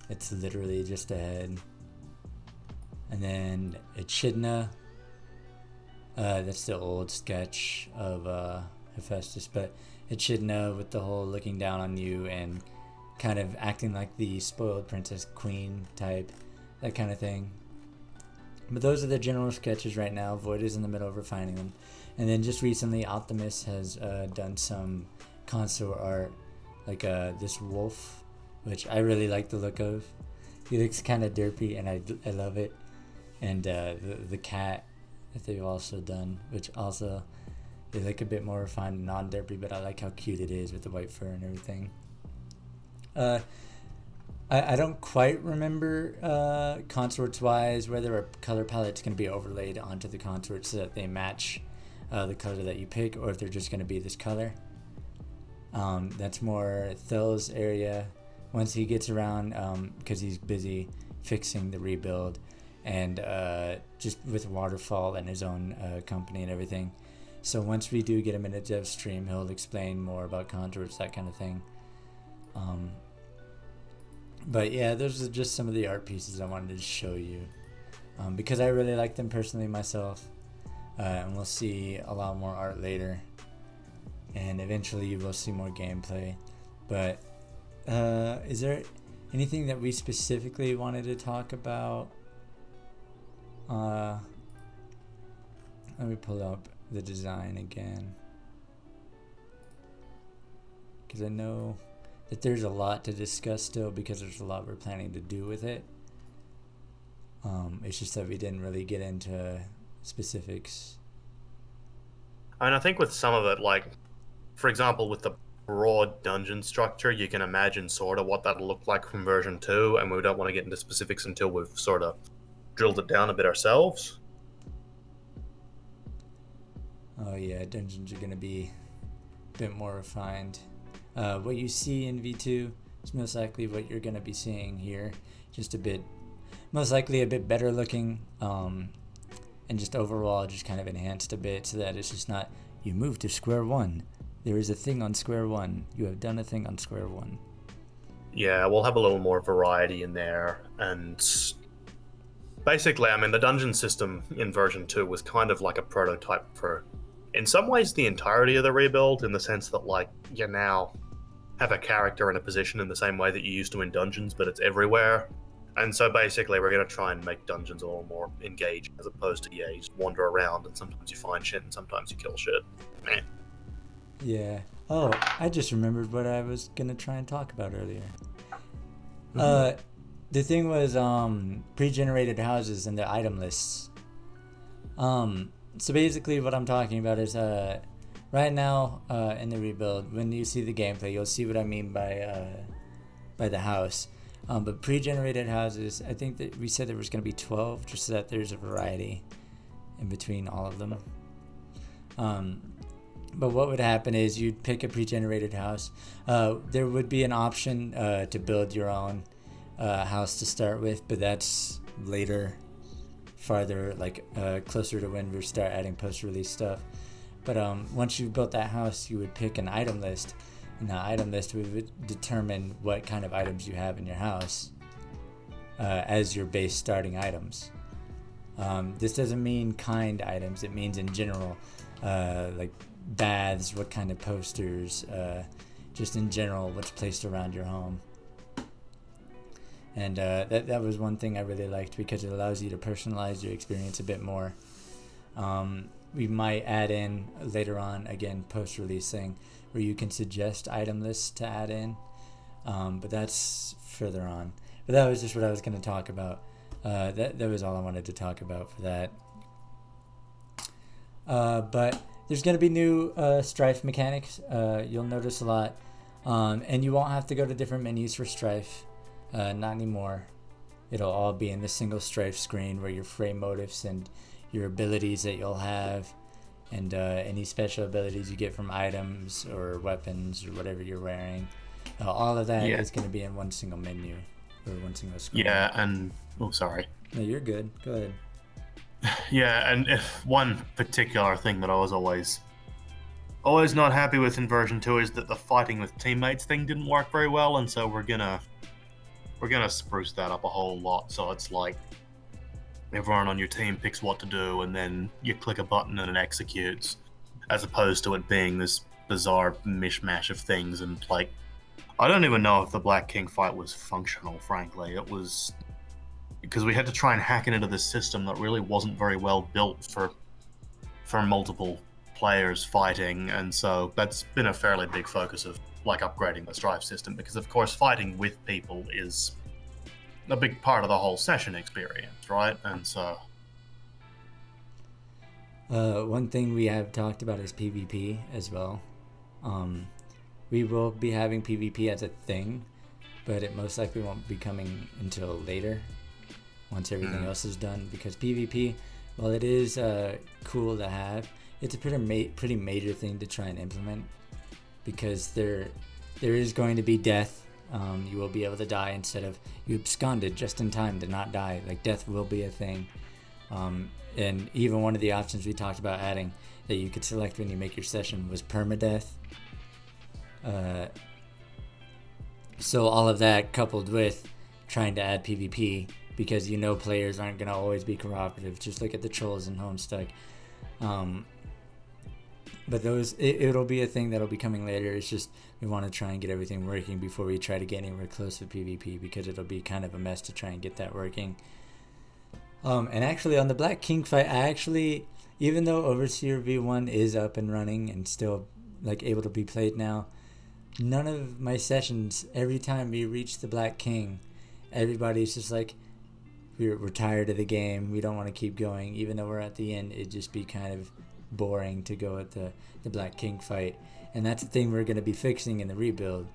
It's literally just a head. And then Echidna. That's the old sketch of Hephaestus, but Echidna with the whole looking down on you and kind of acting like the spoiled princess queen type, that kind of thing. But those are the general sketches right now. Void is in the middle of refining them. And then just recently, Optimus has done some console art, like this wolf, which I really like the look of. He looks kind of derpy, and I love it. And the cat that they've also done, which also they look a bit more refined and non-derpy, but I like how cute it is with the white fur and everything. I don't quite remember consorts wise whether a color palette's going to be overlaid onto the consorts so that they match the color that you pick, or if they're just going to be this color. That's more Thil's area once he gets around, because he's busy fixing the rebuild and just with Waterfall and his own company and everything. So once we do get him in a dev stream, he'll explain more about consorts, that kind of thing. But yeah, those are just some of the art pieces I wanted to show you, because I really like them personally myself, and we'll see a lot more art later, and eventually you will see more gameplay. But is there anything that we specifically wanted to talk about? Let me pull up the design again, because I know that there's a lot to discuss still, because there's a lot we're planning to do with it. It's just that we didn't really get into specifics. I mean, I think with some of it, like, for example, with the broad dungeon structure, you can imagine sort of what that'll look like from version 2, and we don't want to get into specifics until we've sort of drilled it down a bit ourselves. Oh yeah, dungeons are going to be a bit more refined. What you see in V2 is most likely what you're going to be seeing here. Just a bit, most likely a bit better looking, and just overall just kind of enhanced a bit, so that it's just not, you move to square one. There is a thing on square one. You have done a thing on square one. Yeah, we'll have a little more variety in there. And basically, I mean, the dungeon system in version 2 was kind of like a prototype for, in some ways, the entirety of the rebuild, in the sense that, like, you now have a character in a position in the same way that you used to in dungeons, but it's everywhere. And so basically we're going to try and make dungeons a little more engaging, as opposed to, yeah, you just wander around and sometimes you find shit and sometimes you kill shit. Meh. Yeah. Oh, I just remembered what I was going to try and talk about earlier. The thing was pre-generated houses and the item lists. So basically what I'm talking about is right now in the rebuild, when you see the gameplay, you'll see what I mean by the house. But pre-generated houses, I think that we said there was going to be 12, just so that there's a variety in between all of them. But what would happen is you'd pick a pre-generated house. There would be an option to build your own house to start with, but that's later, farther, like closer to when we start adding post-release stuff. But once you've built that house, you would pick an item list, and the item list would determine what kind of items you have in your house as your base starting items. This doesn't mean kind items, it means in general, like baths, what kind of posters, just in general what's placed around your home. And that was one thing I really liked, because it allows you to personalize your experience a bit more. We might add in later on, again, post-release thing, where you can suggest item lists to add in, but that's further on. But that was just what I was going to talk about. That was all I wanted to talk about for that. But there's going to be new Strife mechanics. You'll notice a lot. And you won't have to go to different menus for Strife. Not anymore. It'll all be in the single Strife screen, where your frame motifs and your abilities that you'll have, and any special abilities you get from items or weapons or whatever you're wearing. All of that is going to be in one single menu, or one single screen. Yeah, and... Oh, sorry. No, you're good. Go ahead. Yeah, and if one particular thing that I was always not happy with in version 2 is that the fighting with teammates thing didn't work very well, and so we're gonna spruce that up a whole lot. So it's like everyone on your team picks what to do, and then you click a button and it executes, as opposed to it being this bizarre mishmash of things. And like, I don't even know if the Black King fight was functional, frankly. It was because we had to try and hack it into this system that really wasn't very well built for multiple players fighting, and so that's been a fairly big focus of like upgrading the Strife system, because of course fighting with people is a big part of the whole session experience, right? And so one thing we have talked about is PvP as well. We will be having PvP as a thing, but it most likely won't be coming until later, once everything else is done, because PvP, while it is cool to have, it's a pretty major thing to try and implement, because there is going to be death. You will be able to die instead of you absconded just in time to not die. Like, death will be a thing. And even one of the options we talked about adding that you could select when you make your session was permadeath. So all of that coupled with trying to add PvP, because you know players aren't going to always be cooperative. Just look at the trolls in Homestuck. But it'll be a thing that'll be coming later. It's just we want to try and get everything working before we try to get anywhere close to PvP, because it'll be kind of a mess to try and get that working. And actually on the Black King fight, even though Overseer V1 is up and running and still like able to be played now, none of my sessions, every time we reach the Black King, everybody's just like, we're tired of the game, we don't want to keep going. Even though we're at the end, it'd just be kind of boring to go at the Black King fight. And that's the thing we're going to be fixing in the rebuild,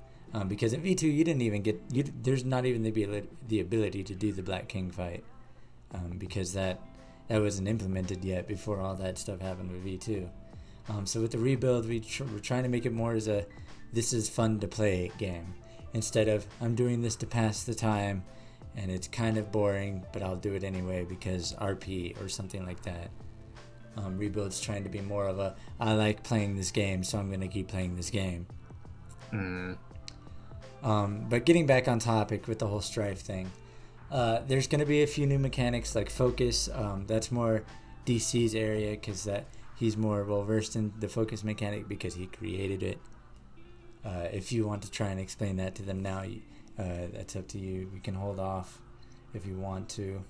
because in V2 you didn't even there's not even the ability to do the Black King fight, because that wasn't implemented yet before all that stuff happened with V2. So with the rebuild, we're trying to make it more as a this is fun to play game, instead of I'm doing this to pass the time and it's kind of boring, but I'll do it anyway because RP or something like that. Rebuild's trying to be more of a I like playing this game, so I'm going to keep playing this game. But getting back on topic with the whole Strife thing, there's going to be a few new mechanics like Focus. That's more DC's area, because he's more well versed in the Focus mechanic because he created it. If you want to try and explain that to them now, that's up to you. We can hold off if you want to.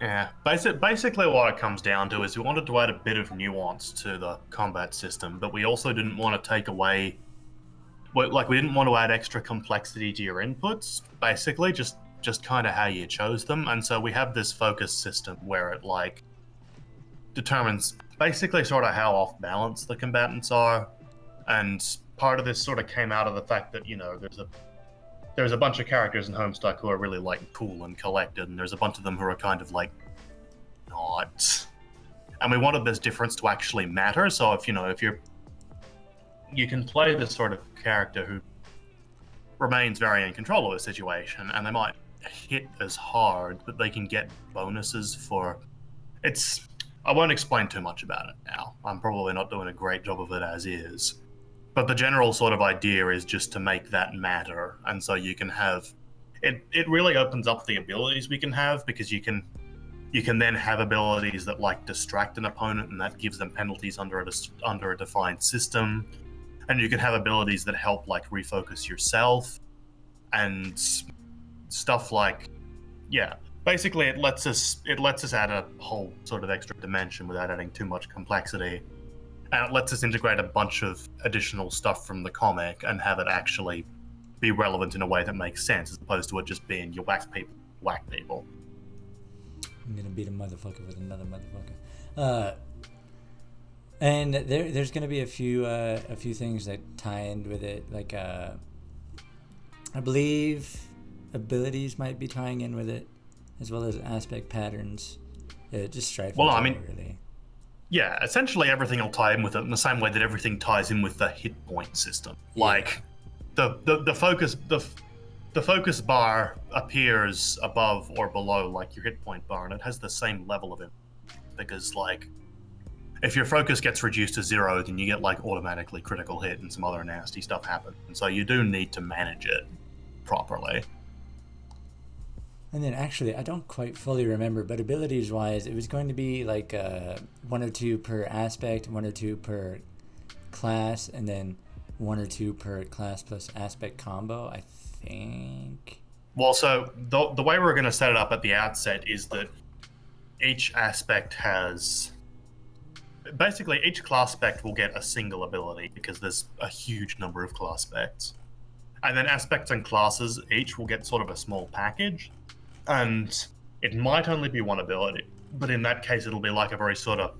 Yeah, basically what it comes down to is we wanted to add a bit of nuance to the combat system, but we also didn't want to take away, we didn't want to add extra complexity to your inputs, basically, just kind of how you chose them. And so we have this focus system where it like determines basically sort of how off balance the combatants are. And part of this sort of came out of the fact that, you know, there's a bunch of characters in Homestuck who are really like cool and collected, and there's a bunch of them who are kind of like not. And we wanted this difference to actually matter. So if you can play this sort of character who remains very in control of the situation, and they might hit as hard, but they can get bonuses for it's. I won't explain too much about it now. I'm probably not doing a great job of it as is. But the general sort of idea is just to make that matter. And so you can have it really opens up the abilities we can have, because you can then have abilities that like distract an opponent, and that gives them penalties under a defined system. And you can have abilities that help like refocus yourself and stuff like, yeah. Basically it lets us add a whole sort of extra dimension without adding too much complexity. And it lets us integrate a bunch of additional stuff from the comic and have it actually be relevant in a way that makes sense, as opposed to it just being you whack people. I'm gonna beat a motherfucker with another motherfucker. And there's gonna be a few things that tie in with it, like I believe abilities might be tying in with it, as well as aspect patterns. Just Strife. Well, I mean, really. Yeah, essentially everything will tie in with it in the same way that everything ties in with the hit point system. Yeah. Like the focus bar appears above or below like your hit point bar, and it has the same level of it, because like if your focus gets reduced to 0, then you get like automatically critical hit and some other nasty stuff happens. And so you do need to manage it properly. And then actually, I don't quite fully remember, but abilities wise, it was going to be like 1 or 2 per aspect, 1 or 2 per class, and then 1 or 2 per class plus aspect combo, I think. Well, so the way we're going to set it up at the outset is that each aspect has... Basically, each class spec will get a single ability because there's a huge number of class specs. And then aspects and classes each will get sort of a small package. And it might only be one ability, but in that case, it'll be like a very sort of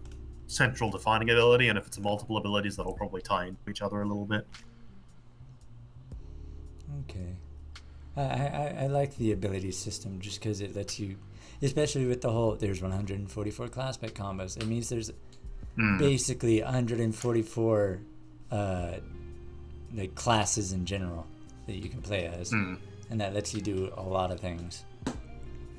central defining ability. And if it's multiple abilities, that'll probably tie into each other a little bit. Okay. I like the ability system just because it lets you, especially with the whole, there's 144 class spec combos. It means there's basically 144 like classes in general that you can play as. And that lets you do a lot of things.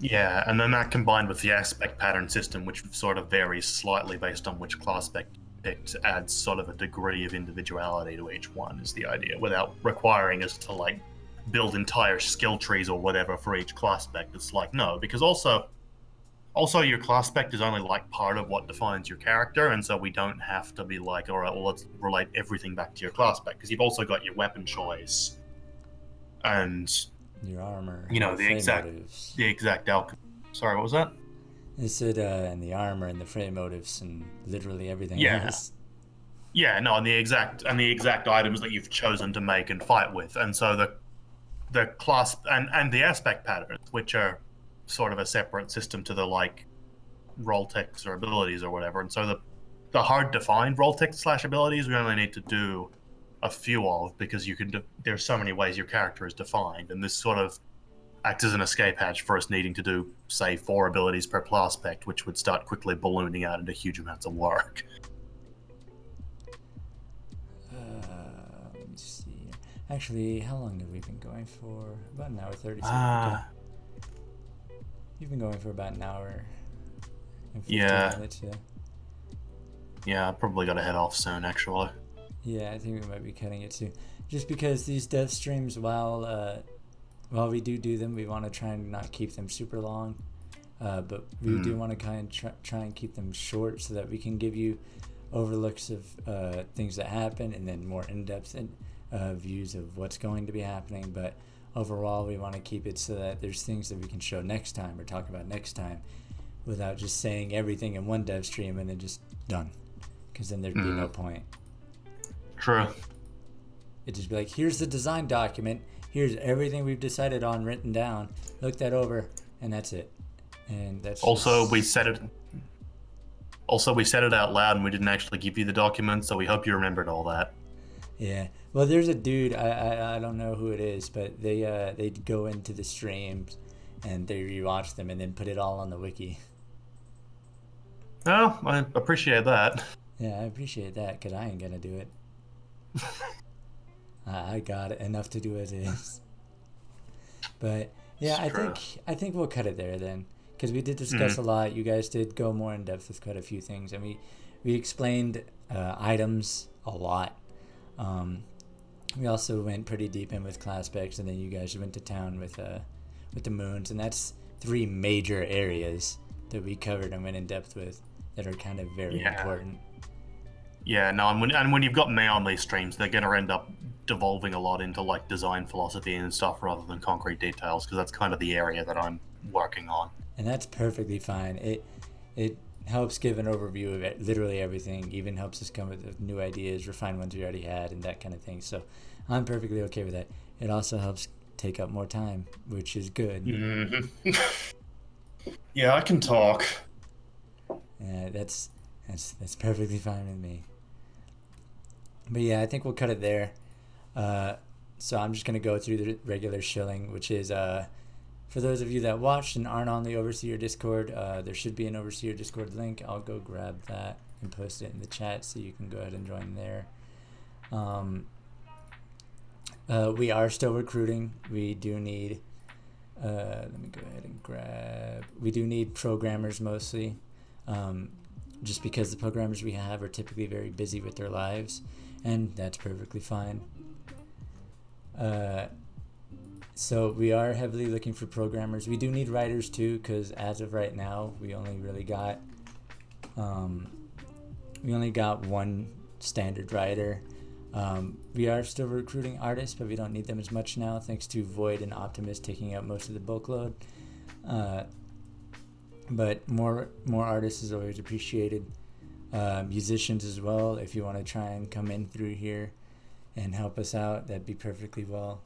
Yeah, and then that combined with the aspect pattern system, which sort of varies slightly based on which class spec picked, adds sort of a degree of individuality to each one, is the idea, without requiring us to like build entire skill trees or whatever for each class spec. It's like, no, because also your class spec is only like part of what defines your character, and so we don't have to be like, all right, well, let's relate everything back to your class spec, because you've also got your weapon choice and your armor, the exact alchemy. Sorry, what was that? It said and the armor and the frame motives and literally everything else. Yeah, no, and the exact items that you've chosen to make and fight with, and so the class and the aspect patterns, which are sort of a separate system to the like role text or abilities or whatever, and so the hard defined role text / abilities we only need to do a few of, because there's so many ways your character is defined, and this sort of acts as an escape hatch for us needing to do, say, 4 abilities per class spec, which would start quickly ballooning out into huge amounts of work. Let me see. Actually, how long have we been going for? About an hour 30. You've been going for about an hour and 15 minutes, yeah. Yeah, I probably got to head off soon, actually. Yeah, I think we might be cutting it too. Just because these dev streams, while we do them, we want to try and not keep them super long. But we do want to kind of try and keep them short so that we can give you overlooks of things that happen and then more in-depth views of what's going to be happening. But overall, we want to keep it so that there's things that we can show next time or talk about next time without just saying everything in one dev stream and then just done. Because then there'd be no point. True. It'd just be like, here's the design document, here's everything we've decided on written down, look that over, and that's it. And that's we said it out loud and we didn't actually give you the document, so we hope you remembered all that. Yeah. Well, there's a dude, I don't know who it is, but they go into the streams and they rewatch them and then put it all on the wiki. Oh, I appreciate that. Yeah, I appreciate that, because I ain't gonna do it. I got enough to do as is. But yeah, I think we'll cut it there then, because we did discuss a lot. You guys did go more in depth with quite a few things, and we explained items a lot. We also went pretty deep in with class specs, and then you guys went to town with the moons, and that's 3 major areas that we covered and went in depth with that are kind of very important. Yeah, no, and when you've got me on these streams, they're going to end up devolving a lot into like design philosophy and stuff rather than concrete details, because that's kind of the area that I'm working on. And that's perfectly fine. It helps give an overview of literally everything, even helps us come with new ideas, refine ones we already had, and that kind of thing. So I'm perfectly okay with that. It also helps take up more time, which is good. Mm-hmm. Yeah, I can talk. That's perfectly fine with me. But yeah, I think we'll cut it there. So I'm just going to go through the regular shilling, which is for those of you that watched and aren't on the Overseer Discord, there should be an Overseer Discord link. I'll go grab that and post it in the chat so you can go ahead and join there. We are still recruiting. We do need let me go ahead and grab, we do need programmers mostly, just because the programmers we have are typically very busy with their lives, and that's perfectly fine. So we are heavily looking for programmers. We do need writers too, because as of right now, we only got one standard writer. We are still recruiting artists, but we don't need them as much now, thanks to Void and Optimus taking up most of the book load. But more artists is always appreciated. Musicians as well. If you want to try and come in through here and help us out, that'd be perfectly well.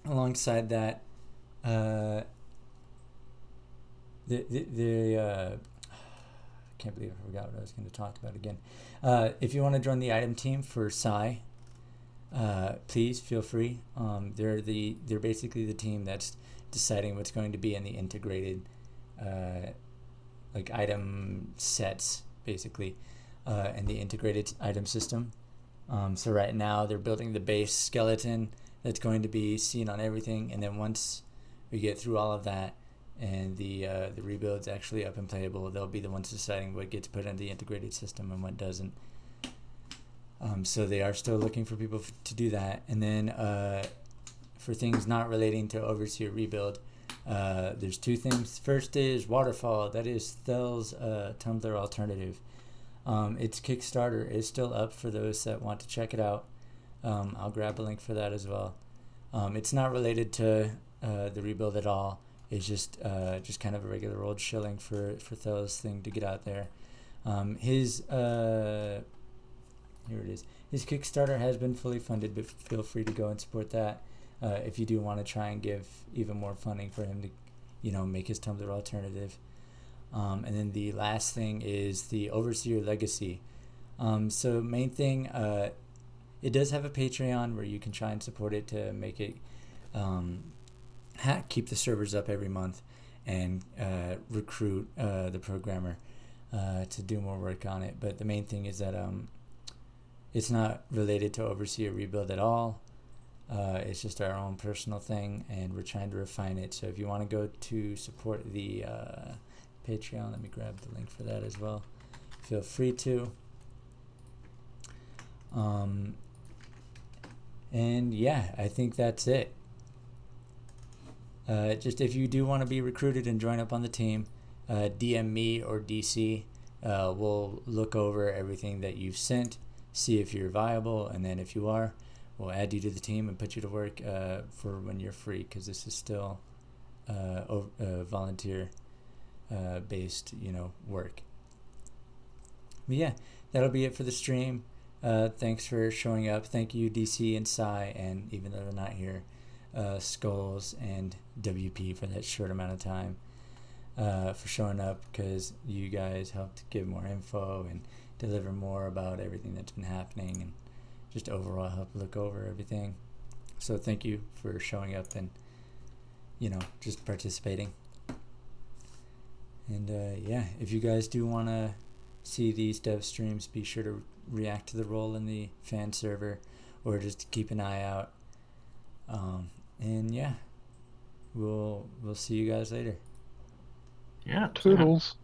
Alongside that, I can't believe I forgot what I was going to talk about again. If you want to join the item team for Psy, please feel free. They're basically the team that's deciding what's going to be in the integrated like item sets, basically, and the integrated item system. So right now they're building the base skeleton that's going to be seen on everything, and then once we get through all of that and the rebuild's actually up and playable, they'll be the ones deciding what gets put in the integrated system and what doesn't. So they are still looking for people to do that. And then for things not relating to Overseer Rebuild, there's two things. First is Waterfall. That is Thel's Tumblr alternative. Its Kickstarter is still up for those that want to check it out. I'll grab a link for that as well. It's not related to the rebuild at all. It's just kind of a regular old shilling for Thel's thing to get out there. Here it is. His Kickstarter has been fully funded, but feel free to go and support that if you do want to try and give even more funding for him to, make his Tumblr alternative. And then the last thing is the Overseer Legacy. So main thing, it does have a Patreon where you can try and support it to make it keep the servers up every month and recruit the programmer to do more work on it. But the main thing is that it's not related to Overseer Rebuild at all. It's just our own personal thing, and we're trying to refine it. So if you want to go to support the Patreon, let me grab the link for that as well. Feel free to. And yeah, I think that's it. Just if you do want to be recruited and join up on the team, DM me or DC. We'll look over everything that you've sent, see if you're viable, and then if you are, we'll add you to the team and put you to work for when you're free, because this is still volunteer based work. But yeah, that'll be it for the stream. Thanks for showing up. Thank you, DC and Psy, and even though they're not here, Skulls and WP for that short amount of time, for showing up, because you guys helped give more info and deliver more about everything that's been happening, and just overall help look over everything. So thank you for showing up and just participating. And yeah, if you guys do want to see these dev streams, be sure to react to the role in the fan server, or just keep an eye out. And yeah, we'll see you guys later. Yeah. Toodles.